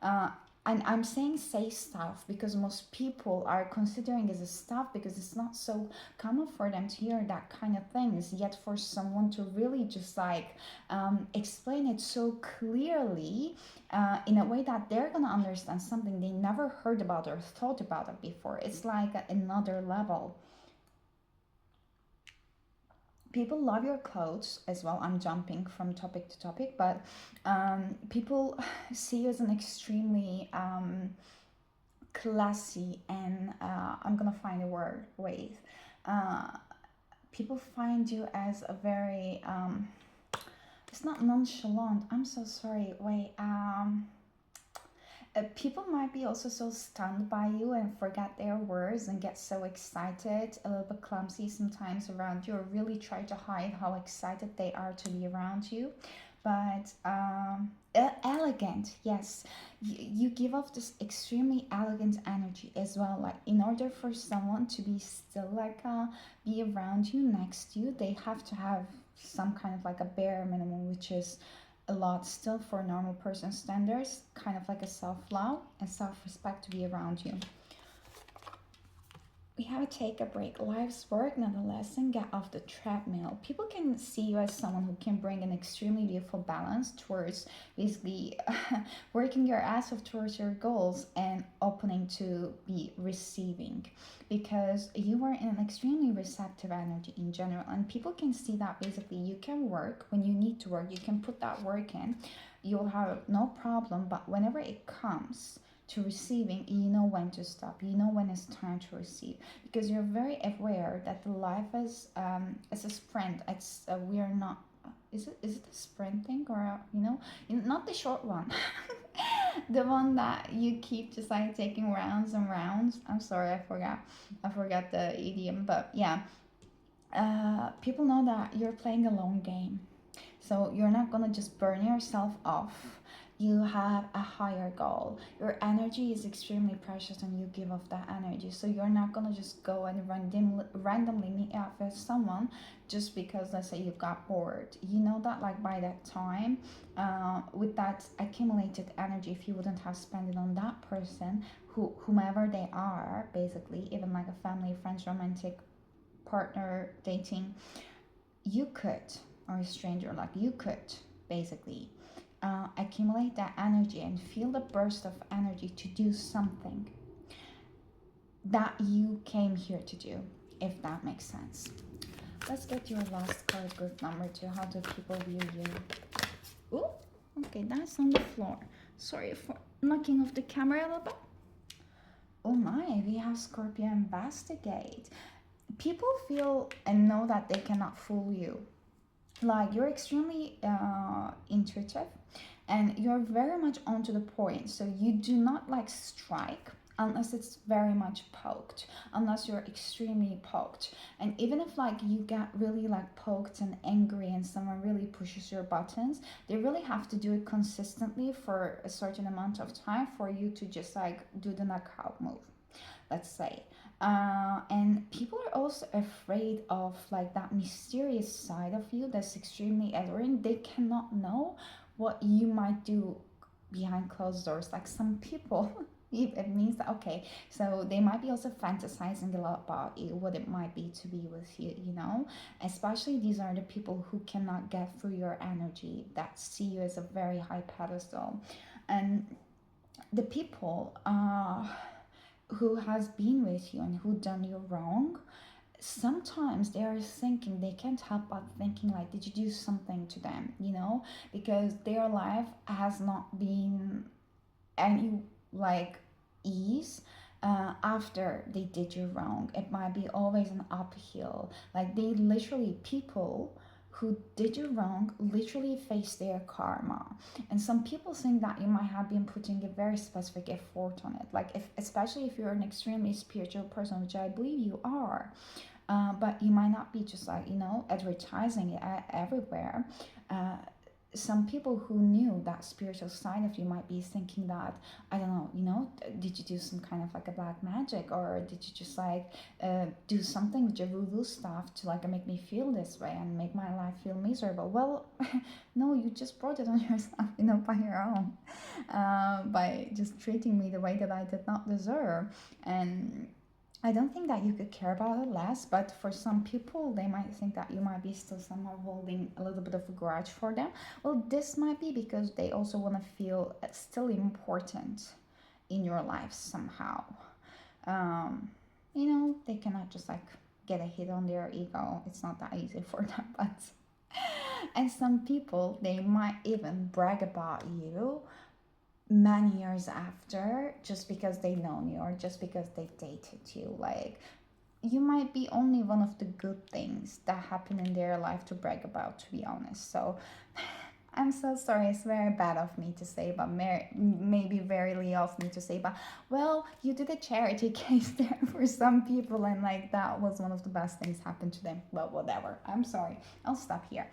uh, and I'm saying say stuff because most people are considering as a stuff, because it's not so common for them to hear that kind of things. Yet for someone to really just like, explain it so clearly, in a way that they're gonna understand something they never heard about or thought about it before, it's like another level. People love your clothes as well. I'm jumping from topic to topic, but people see you as an extremely, classy, and I'm gonna find a word. Wait, uh, people find you as a very, it's not nonchalant. I'm so sorry. Wait, people might be also so stunned by you and forget their words and get so excited, a little bit clumsy sometimes around you, or really try to hide how excited they are to be around you. But elegant, yes, you give off this extremely elegant energy as well. Like, in order for someone to be still, like, be around you, next to you, they have to have some kind of like a bare minimum, which is a lot still for normal person standards, kind of like a self-love and self-respect to be around you. We have to take a break. Life's work, not a lesson. Get off the treadmill. People can see you as someone who can bring an extremely beautiful balance towards basically working your ass off towards your goals and opening to be receiving, because you are in an extremely receptive energy in general, and people can see that basically you can work when you need to work. You can put that work in. You'll have no problem, but whenever it comes to receiving, you know when to stop, you know when it's time to receive, because you're very aware that the life is, it's a sprint. It's we are not, is it a sprint thing, or not the short one, the one that you keep just like taking rounds and rounds. I'm sorry, I forgot the idiom, but yeah, people know that you're playing a long game, so you're not gonna just burn yourself off. You have a higher goal. Your energy is extremely precious, and you give off that energy. So you're not gonna just go and randomly meet up with someone just because, let's say, you got bored. You know that, like, by that time, with that accumulated energy, if you wouldn't have spent it on that person, whomever they are, basically, even like a family, friends, romantic partner, dating, you could, or a stranger, like, you could basically accumulate that energy and feel the burst of energy to do something that you came here to do, if that makes sense. Let's get your last card, group number 2. How do people view you? Ooh, okay, that's on the floor. Sorry for knocking off the camera a little bit. Oh my, we have Scorpio investigate. People feel and know that they cannot fool you. Like you're extremely intuitive and you're very much on to the point, so you do not like strike unless it's very much poked, unless you're extremely poked. And even if like you get really like poked and angry and someone really pushes your buttons, they really have to do it consistently for a certain amount of time for you to just like do the knockout move, let's say. And people are also afraid of like that mysterious side of you that's extremely alluring. They cannot know what you might do behind closed doors. Like some people, it means that okay, so they might be also fantasizing a lot about you, what it might be to be with you, you know. Especially these are the people who cannot get through your energy, that see you as a very high pedestal. And the people who has been with you and who done you wrong, sometimes they are thinking, they can't help but thinking like, did you do something to them, you know, because their life has not been any like ease after they did you wrong. It might be always an uphill. Like they literally, people who did you wrong literally face their karma. And some people think that you might have been putting a very specific effort on it, like if, especially if you're an extremely spiritual person, which I believe you are. But you might not be just like, you know, advertising it everywhere. Some people who knew that spiritual side of you might be thinking that, I don't know, you know, did you do some kind of like a black magic, or did you just like do something with your voodoo stuff to like make me feel this way and make my life feel miserable? Well, no, you just brought it on yourself, you know, by your own, by just treating me the way that I did not deserve. And I don't think that you could care about it less, but for some people, they might think that you might be still somehow holding a little bit of a grudge for them. Well, this might be because they also want to feel still important in your life somehow. Um, you know, they cannot just like get a hit on their ego. It's not that easy for them, but. And some people, they might even brag about you many years after, just because they known you or just because they dated you. Like you might be only one of the good things that happen in their life to brag about, to be honest. So I'm so sorry, it's very bad of me to say, but maybe very Leo of me to say, but well, you did a charity case there for some people, and like that was one of the best things happened to them. Well, whatever, I'm sorry, I'll stop here.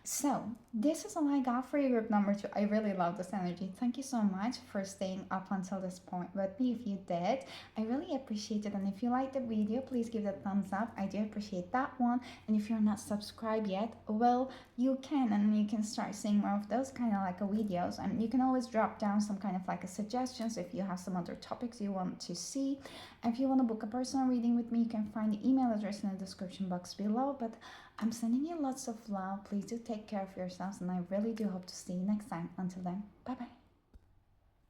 So, this is all I got for your group number two. I really love this energy. Thank you so much for staying up until this point with me. If you did, I really appreciate it. And if you liked the video, please give it a thumbs up. I do appreciate that one. And if you're not subscribed yet, well, you can, and you can start seeing more of those kind of like a videos. And you can always drop down some kind of like a suggestions if you have some other topics you want to see. If you want to book a personal reading with me, you can find the email address in the description box below. But I'm sending you lots of love. Please do take care of yourselves, and I really do hope to see you next time. Until then, bye bye.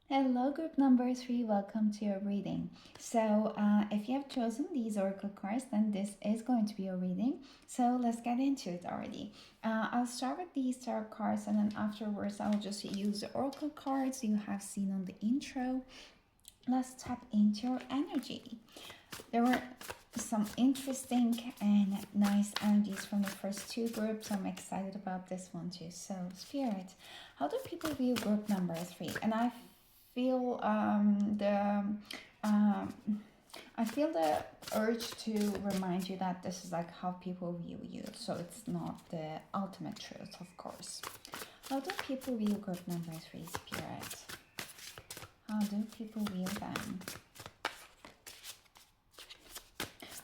Hello, group number three. Welcome to your reading. So, if you have chosen these oracle cards, then this is going to be your reading. So, let's get into it already. I'll start with these tarot cards, and then afterwards, I'll just use the oracle cards you have seen on the intro. Let's tap into your energy. There were some interesting and nice energies from the first two groups. I'm excited about this one too. So, Spirit, how do people view group number three? And I feel I feel the urge to remind you that this is like how people view you. So it's not the ultimate truth, of course. How do people view group number three, Spirit? How do people view them?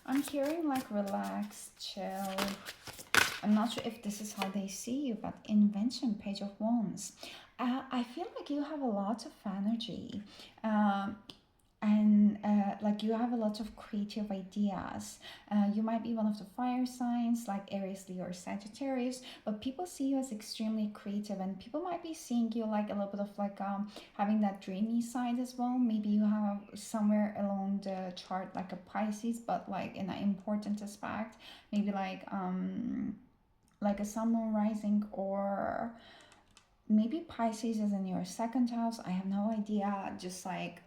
I'm hearing like relaxed, chill. I'm not sure if this is how they see you, but invention, Page of Wands. I feel like you have a lot of energy. And like you have a lot of creative ideas. You might be one of the fire signs like Aries, Leo, or Sagittarius, but people see you as extremely creative, and people might be seeing you like a little bit of like having that dreamy side as well. Maybe you have somewhere along the chart like a Pisces, but like in an important aspect, maybe like a sun, moon, rising, or maybe Pisces is in your second house. I have no idea. Just like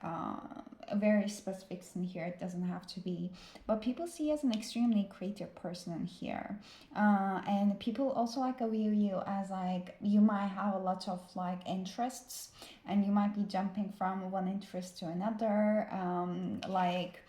very specifics in here. It doesn't have to be, but people see you as an extremely creative person in here, and people also like view you as like you might have a lot of like interests, and you might be jumping from one interest to another, like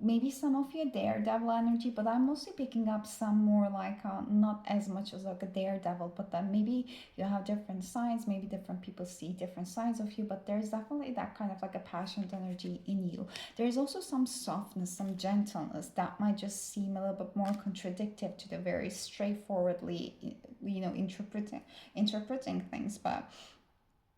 maybe some of your daredevil energy, but I'm mostly picking up some more like not as much as like a daredevil, but then maybe you have different sides, maybe different people see different sides of you, but there's definitely that kind of like a passionate energy in you. There's also some softness, some gentleness that might just seem a little bit more contradictory to the very straightforwardly, interpreting things, but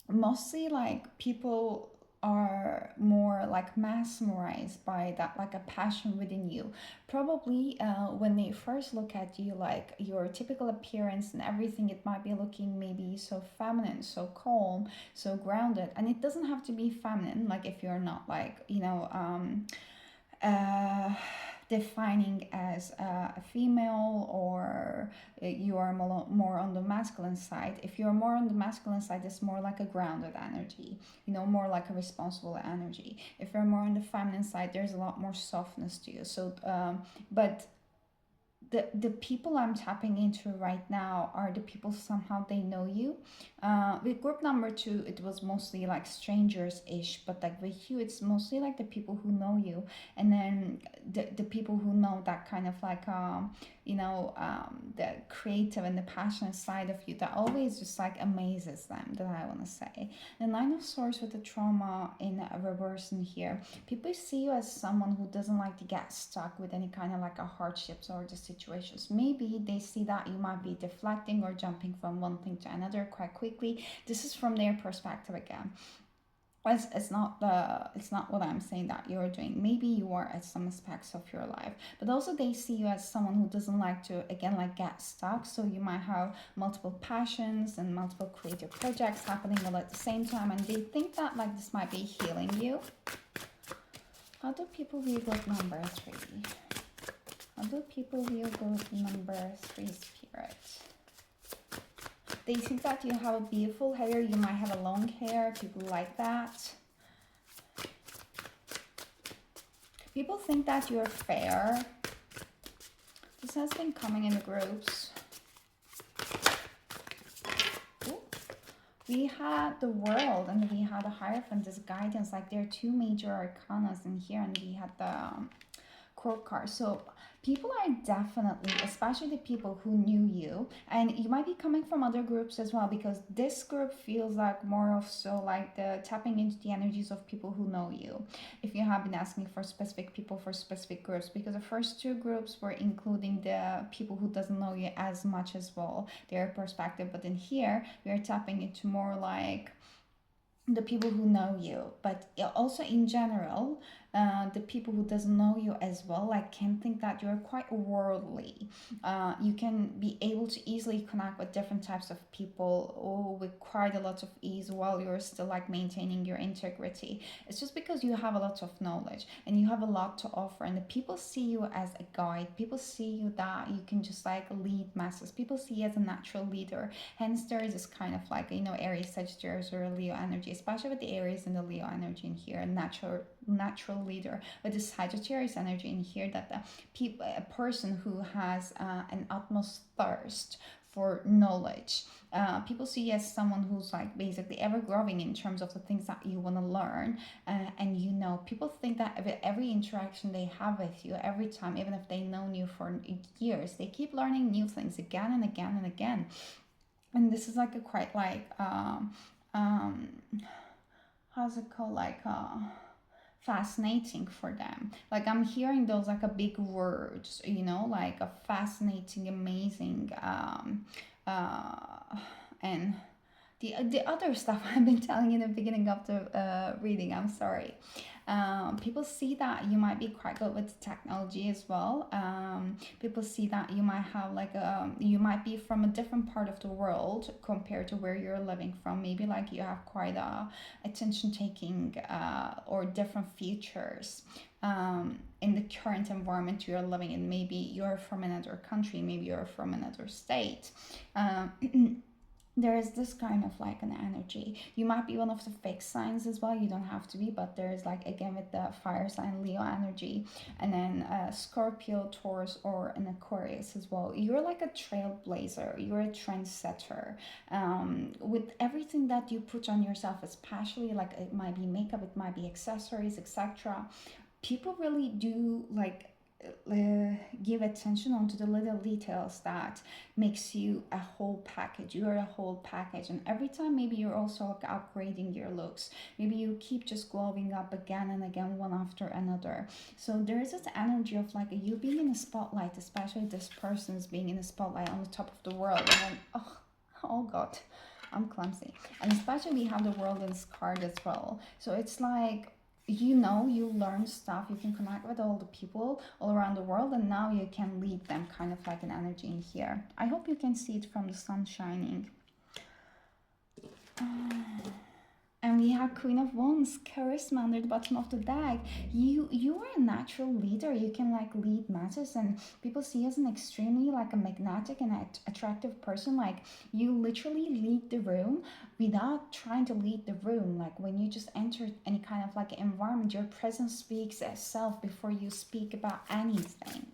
mostly like people are more like mesmerized by that like a passion within you, probably when they first look at you, like your typical appearance and everything, it might be looking maybe so feminine, so calm, so grounded, and it doesn't have to be feminine, like if you're not like uh, defining as a female, or you are more on the masculine side. If you're more on the masculine side, it's more like a grounded energy, more like a responsible energy. If you're more on the feminine side, there's a lot more softness to you. So but the people I'm tapping into right now are the people somehow they know you. With group number two, it was mostly like strangers ish, but like with you, it's mostly like the people who know you, and then the people who know that kind of like the creative and the passionate side of you that always just like amazes them. That I want to say. The Nine of Swords with the trauma in reverse in here, people see you as someone who doesn't like to get stuck with any kind of like a hardships or the situations. Maybe they see that you might be deflecting or jumping from one thing to another quite quickly. This is from their perspective again. It's not what I'm saying that you're doing. Maybe you are at some aspects of your life, but also they see you as someone who doesn't like to again like get stuck. So you might have multiple passions and multiple creative projects happening all at the same time, and they think that like this might be healing you. How do people view group number 3? How do people view group number 3 spirit? They think that you have a beautiful hair. You might have a long hair. People like that. People think that you're fair. This has been coming in the groups. Ooh. We had the World and we had the Hierophant, this guidance. Like there are two major arcanas in here, and we had the court card. So people are definitely, especially the people who knew you, and you might be coming from other groups as well, because this group feels like more of so like the tapping into the energies of people who know you. If you have been asking for specific people for specific groups, because the first two groups were including the people who doesn't know you as much as well, their perspective, but in here we are tapping into more like the people who know you, but also in general, the people who doesn't know you as well, like can think that you're quite worldly. You can be able to easily connect with different types of people with quite a lot of ease while you're still like maintaining your integrity. It's just because you have a lot of knowledge and you have a lot to offer, and the people see you as a guide. People see you that you can just like lead masses. People see you as a natural leader. Hence there is this kind of like Aries, Sagittarius, or Leo energy, especially with the Aries and the Leo energy in here, natural leader, with the Sagittarius energy in here, that a person who has an utmost thirst for knowledge. People see you as someone who's like basically ever growing in terms of the things that you want to learn, and people think that every interaction they have with you, every time, even if they've known you for years, they keep learning new things again and again and again. And this is like a quite like how's it called, like fascinating for them. Like I'm hearing those like a big words, like a fascinating, amazing, and the other stuff I've been telling you in the beginning of the reading. I'm sorry. People see that you might be quite good with technology as well. People see that you might have like you might be from a different part of the world compared to where you're living from. Maybe like you have quite a attention taking or different features in the current environment you're living in. Maybe you're from another country, maybe you're from another state. there is this kind of like an energy. You might be one of the fixed signs as well. You don't have to be, but there's like again with the fire sign Leo energy, and then Scorpio, Taurus, or an Aquarius as well. You're like a trailblazer. You're a trendsetter. With everything that you put on yourself, especially like it might be makeup, it might be accessories, etc. People really do like give attention onto the little details that makes you a whole package. You're a whole package, and every time maybe you're also like upgrading your looks. Maybe you keep just glowing up again and again, one after another. So there is this energy of like you being in the spotlight, especially this person's being in the spotlight on the top of the world, and then oh god, I'm clumsy. And especially we have the world in this card as well. So it's like, you know, you learn stuff, you can connect with all the people all around the world, and now you can lead them, kind of like an energy in here. I hope you can see it from the sun shining. And we have Queen of Wands, charisma under the bottom of the deck. You are a natural leader. You can like lead masses, and people see you as an extremely like a magnetic and attractive person. Like you literally lead the room without trying to lead the room. Like when you just enter any kind of like environment, your presence speaks itself before you speak about anything.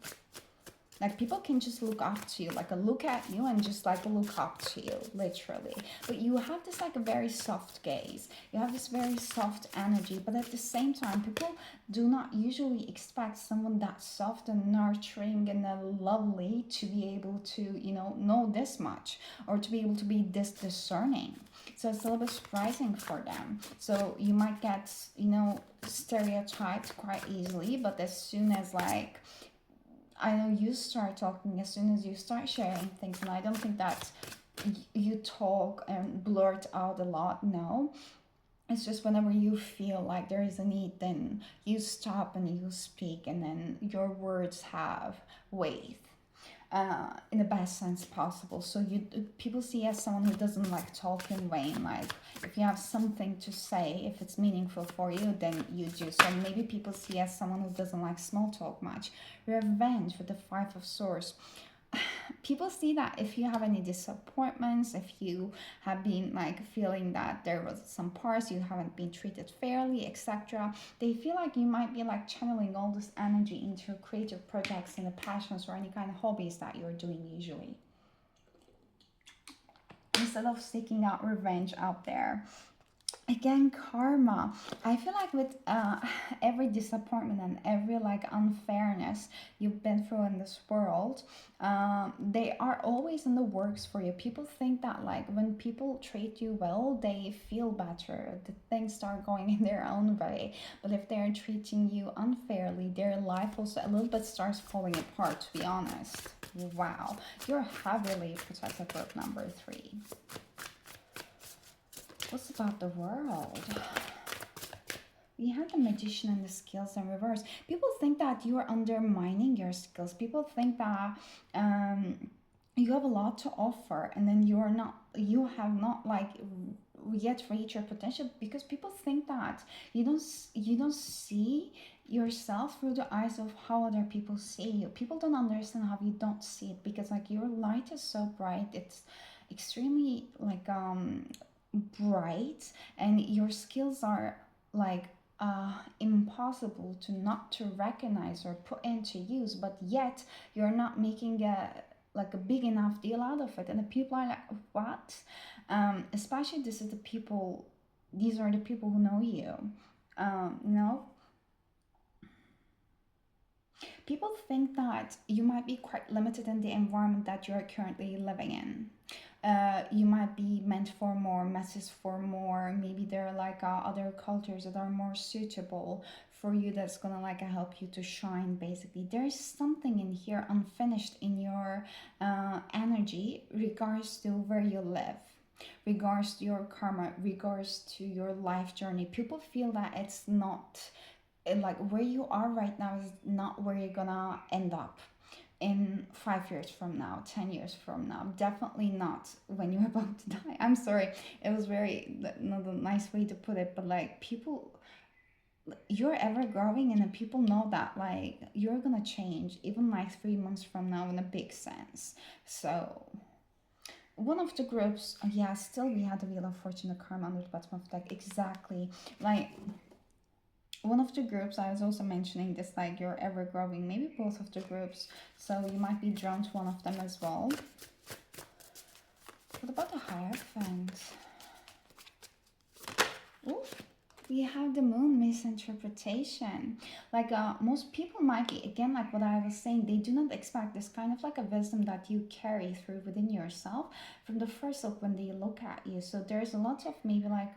Like people can just look up to you, like a look at you and just like look up to you, literally. But you have this like a very soft gaze. You have this very soft energy, but at the same time, people do not usually expect someone that soft and nurturing and lovely to be able to, know this much, or to be able to be this discerning. So it's a little bit surprising for them. So you might get, stereotyped quite easily, but as soon as like I know you start talking, as soon as you start sharing things, and I don't think that you talk and blurt out a lot, no. It's just whenever you feel like there is a need, then you stop and you speak, and then your words have weight. In the best sense possible. So people see you as someone who doesn't like talk in vain. Like if you have something to say, if it's meaningful for you, then you do. So maybe people see you as someone who doesn't like small talk much. Revenge with the Five of Swords. People see that if you have any disappointments, if you have been like feeling that there was some parts you haven't been treated fairly, etc., they feel like you might be like channeling all this energy into creative projects and the passions or any kind of hobbies that you're doing usually, instead of seeking out revenge out there. Again, karma. I feel like with every disappointment and every like unfairness you've been through in this world, they are always in the works for you. People think that like when people treat you well, they feel better, the things start going in their own way. But if they're treating you unfairly, their life also a little bit starts falling apart, to be honest. Wow, you're heavily protected with number 3. What's about the world? We have the Magician and the skills in reverse. People think that you are undermining your skills. People think that you have a lot to offer, and then you have not like yet reached your potential, because people think that you don't see yourself through the eyes of how other people see you. People don't understand how you don't see it, because like your light is so bright. It's extremely like bright, and your skills are like impossible to not to recognize or put into use, but yet you're not making a big enough deal out of it, and the people are like, what? Especially these are the people who know you. No, people think that you might be quite limited in the environment that you're currently living in. You might be meant for more, messes for more. Maybe there are like other cultures that are more suitable for you, that's gonna like help you to shine. Basically, there's something in here unfinished in your energy, regards to where you live, regards to your karma, regards to your life journey. People feel that it's not like where you are right now is not where you're gonna end up in 5 years from now, 10 years from now. Definitely not when you're about to die. I'm sorry, it was very not a nice way to put it, but like people, you're ever growing, and people know that like you're gonna change even like 3 months from now in a big sense. So One of the groups, yeah, still we had the Wheel of Fortune, the karma under the bottom of the deck, exactly. Like one of the groups I was also mentioning this, like you're ever growing, maybe both of the groups, so you might be drawn to one of them as well. What about the Hierophant? Ooh, we have the moon misinterpretation. Like most people might be, again, like what I was saying, they do not expect this kind of like a wisdom that you carry through within yourself from the first look when they look at you. So there's a lot of maybe like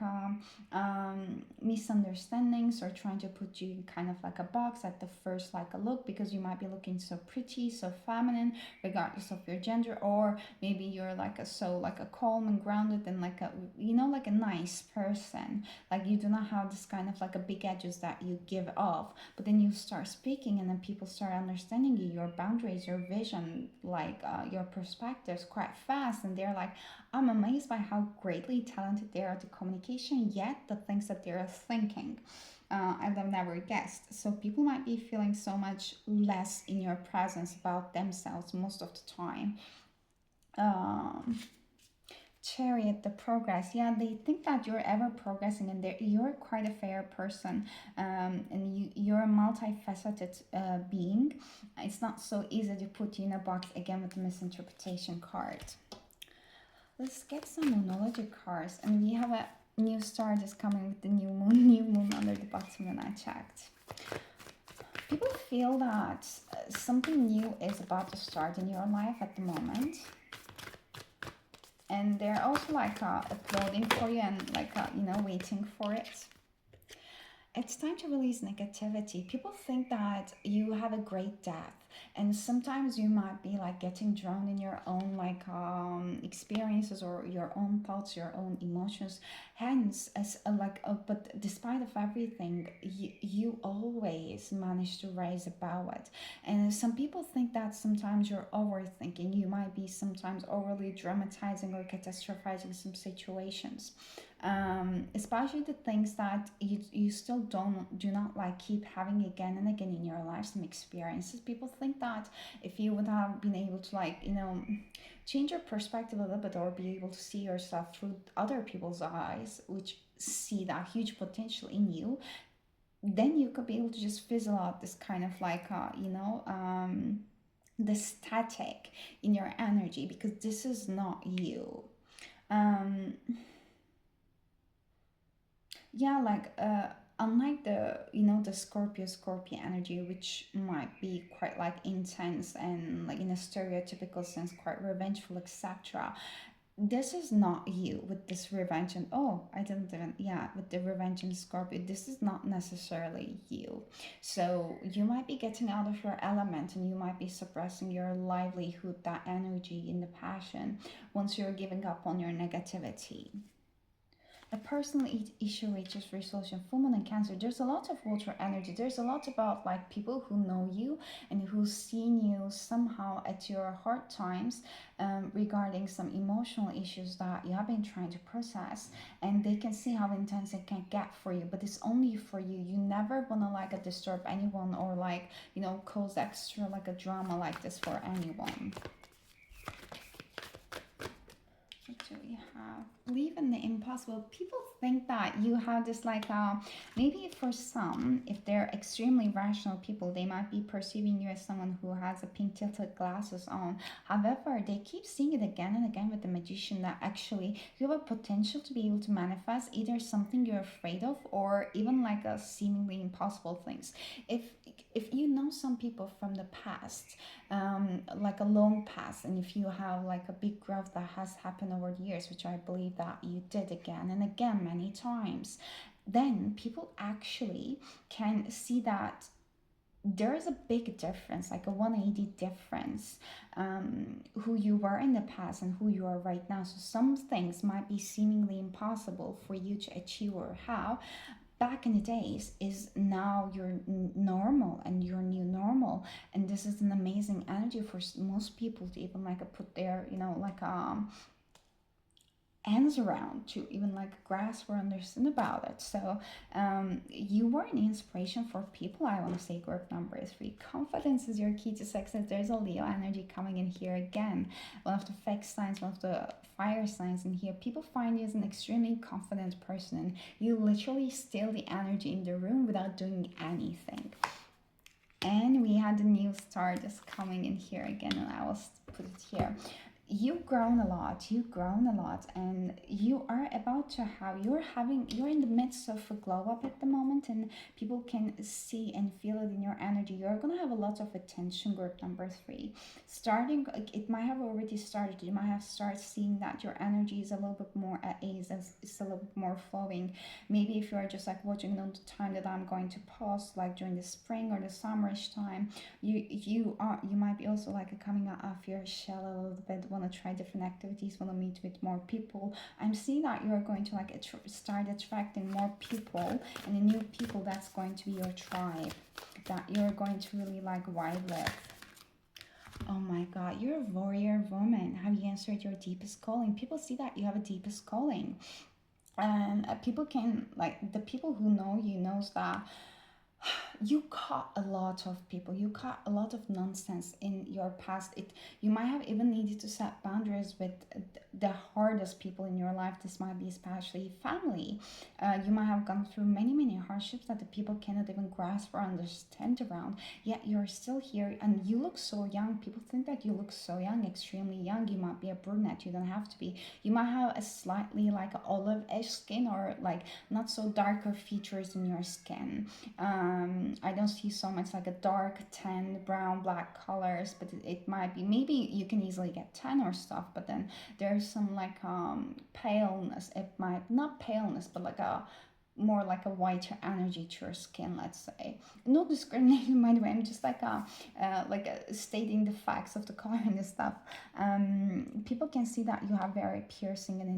misunderstandings or trying to put you in kind of like a box at the first like a look, because you might be looking so pretty, so feminine, regardless of your gender, or maybe you're like a so like a calm and grounded and like a, you know, like a nice person, like you do not have this kind of like a big edges that you give off, but then you start speaking and then people start understanding you, your boundaries, your vision, like your perspectives quite fast, and they're like, I'm amazed by how greatly talented they are at the communication, yet the things that they're thinking, I've never guessed. So people might be feeling so much less in your presence about themselves most of the time. um Chariot, the progress. Yeah, they think that you're ever progressing, and you're quite a fair person, and you're a multifaceted being. It's not so easy to put you in a box, again, with the misinterpretation card. Let's get some moonology cards, and we have a new star that's coming with the new moon, new moon under the bottom when I checked. People feel that something new is about to start in your life at the moment, and they're also like applauding for you and like waiting for it. It's time to release negativity. People think that you have a great depth, and sometimes you might be like getting drowned in your own like experiences or your own thoughts, your own emotions. Hence, as but despite of everything, you always manage to rise above it. And some people think that sometimes you're overthinking. You might be sometimes overly dramatizing or catastrophizing some situations, especially the things that you still do not like keep having again and again in your life, some experiences. People think that if you would have been able to like change your perspective a little bit, or be able to see yourself through other people's eyes, which see that huge potential in you, then you could be able to just fizzle out this kind of like the static in your energy, because this is not you. um yeah, like unlike the the Scorpio energy, which might be quite like intense and like in a stereotypical sense quite revengeful, etc., this is not you with this revenge. And oh, I didn't even, yeah, with the revenge and Scorpio, this is not necessarily you. So you might be getting out of your element, and you might be suppressing your livelihood, that energy in the passion, once you're giving up on your negativity. A personal issue reaches resolution. Full moon and Cancer, there's a lot of water energy. There's a lot about like people who know you and who've seen you somehow at your hard times, regarding some emotional issues that you have been trying to process, and they can see how intense it can get for you, but it's only for you. You never want to like disturb anyone, or like cause extra like a drama like this for anyone. What do we have? Believe in the impossible. People think that you have this like maybe for some, if they're extremely rational people, they might be perceiving you as someone who has a pink tilted glasses on. However, they keep seeing it again and again with the magician, that actually you have a potential to be able to manifest either something you're afraid of, or even like a seemingly impossible things. If if you know some people from the past, like a long past, and if you have like a big growth that has happened over the years, which I believe that you did again and again many times, then people actually can see that there is a big difference, like a 180 difference, who you were in the past and who you are right now. So some things might be seemingly impossible for you to achieve or have back in the days is now your normal and your new normal. And this is an amazing energy for most people to even like put their like ends around to even like grasp or understand about it. So you were an inspiration for people. I want to say group number 3. Confidence is your key to success. There's a Leo energy coming in here again. One of the fixed signs, one of the fire signs in here. People find you as an extremely confident person, and you literally steal the energy in the room without doing anything. And we had a new star just coming in here again, and I will put it here. You've grown a lot, and you are about to have, you're in the midst of a glow up at the moment, and people can see and feel it in your energy. You're gonna have a lot of attention, group number 3. Starting, it might have already started. You might have started seeing that your energy is a little bit more at ease, it's a little bit more flowing. Maybe if you're just like watching on the time that I'm going to post, like during the spring or the summerish time, you might be also like coming out of your shell a little bit, want to try different activities, want to meet with more people. I'm seeing that you're going to like start attracting more people, and the new people, that's going to be your tribe that you're going to really like vibe with. Oh my god, you're a warrior woman. Have you answered your deepest calling? People see that you have a deepest calling, and people can, like, the people who know you knows that you caught a lot of people, you caught a lot of nonsense in your past. You might have even needed to set boundaries with the hardest people in your life. This might be especially family. You might have gone through many hardships that the people cannot even grasp or understand around, yet you're still here, and you look so young. People think that you look so young, extremely young. You might be a brunette, you don't have to be. You might have a slightly like olive-ish skin, or like not so darker features in your skin. I don't see so much like a dark tan, brown, black colors, but it might be, maybe you can easily get tan or stuff, but then there's some like paleness. It might not paleness, but like a more like a whiter energy to your skin, let's say. No discrimination, by the way. I'm just stating the facts of the color and stuff. People can see that you have very piercing and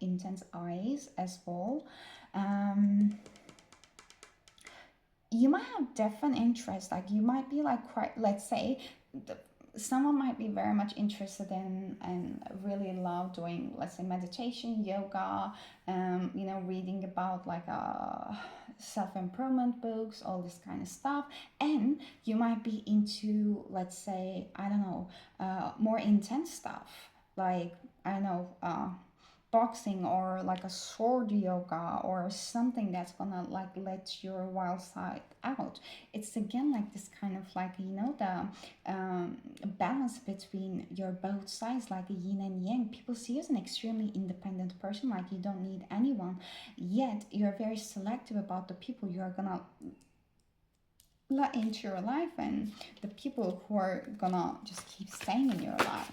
intense eyes as well. You might have different interests. Like you might be like quite, let's say, someone might be very much interested in and really love doing, let's say, meditation, yoga, reading about like self-improvement books, all this kind of stuff. And you might be into, let's say, I don't know, more intense stuff, like, I don't know, boxing, or like a sword yoga, or something that's gonna like let your wild side out. It's again like this kind of like, the balance between your both sides, like a yin and yang. People see you as an extremely independent person, like you don't need anyone, yet you're very selective about the people you're gonna let into your life, and the people who are gonna just keep staying in your life.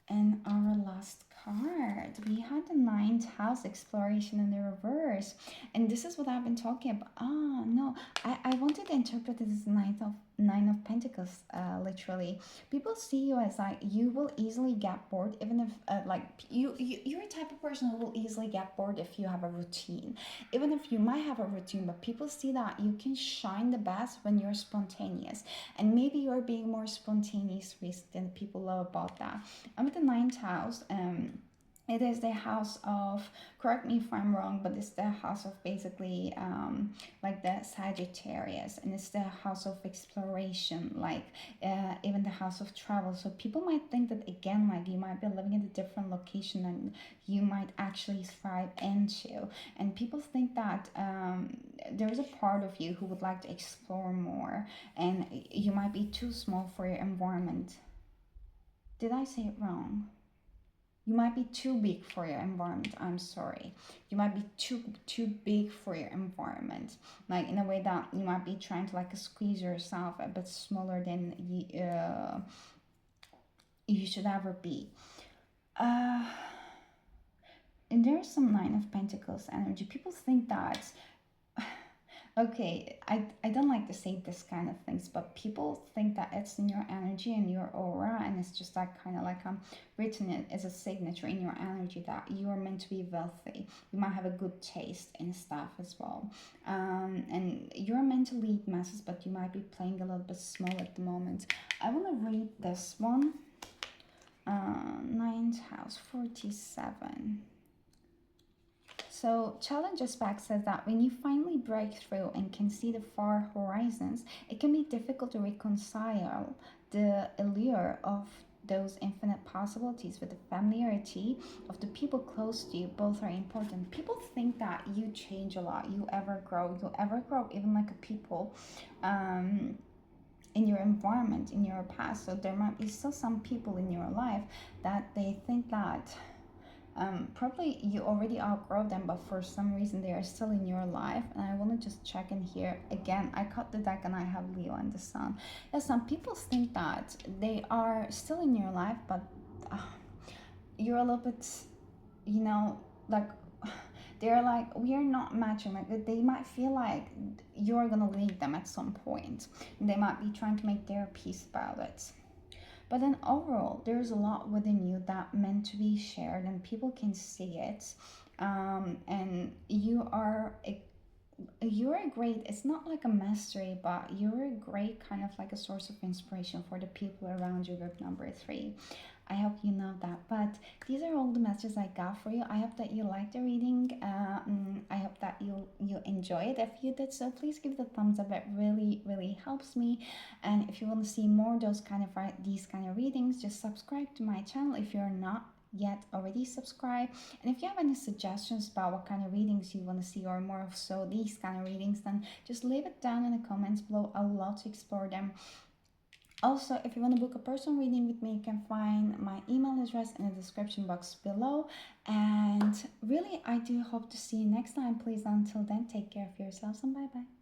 And our last card, we had the 9th house, exploration in the reverse, and this is what I've been talking about. No, I wanted to interpret it as nine of pentacles. Literally, people see you as like, you will easily get bored, even if you're a type of person who will easily get bored if you have a routine, even if you might have a routine. But people see that you can shine the best when you're spontaneous, and maybe you're being more spontaneous recently, and people love about that. And with the 9th house, it is the house of, correct me if I'm wrong, but it's the house of basically like the Sagittarius, and it's the house of exploration, like even the house of travel. So people might think that, again, like you might be living in a different location and you might actually thrive into. And people think that there's a part of you who would like to explore more, and you might be too small for your environment. Did I say it wrong? You might be too big for your environment. I'm sorry. You might be too big for your environment. Like in a way that you might be trying to like squeeze yourself a bit smaller than you should ever be. And there's some 9 of Pentacles energy. People think that, okay, I don't like to say this kind of things, but people think that it's in your energy and your aura, and it's just like kind of like written it as a signature in your energy that you are meant to be wealthy. You might have a good taste in stuff as well, and you're meant to lead masses, but you might be playing a little bit small at the moment. I want to read this one. 9th house, that's 47. So challenge aspect says that when you finally break through and can see the far horizons, it can be difficult to reconcile the allure of those infinite possibilities with the familiarity of the people close to you. Both are important. People think that you change a lot, you ever grow even like a people in your environment, in your past. So there might be still some people in your life that they think that probably you already outgrow them, but for some reason they are still in your life. And I want to just check in here again. I cut the deck and I have Leo and the Sun. Yeah, some people think that they are still in your life, but you're a little bit, you know, like they're like, we are not matching. Like they might feel like you're gonna leave them at some point. They might be trying to make their peace about it. But then overall, there's a lot within you that meant to be shared, and people can see it. And you're a great, it's not like a mastery, but you're a great kind of like a source of inspiration for the people around you. Group number 3, I hope you know that. But these are all the messages I got for you. I hope that you liked the reading. I hope that you enjoy it. If you did so, please give the thumbs up. It really helps me. And if you want to see more of these kind of readings, just subscribe to my channel if you're not yet already subscribed. And if you have any suggestions about what kind of readings you want to see, or more of so these kind of readings, then just leave it down in the comments below. I would love to explore them. Also, if you want to book a personal reading with me, you can find my email address in the description box below. And really, I do hope to see you next time. Please, until then, take care of yourselves and bye bye.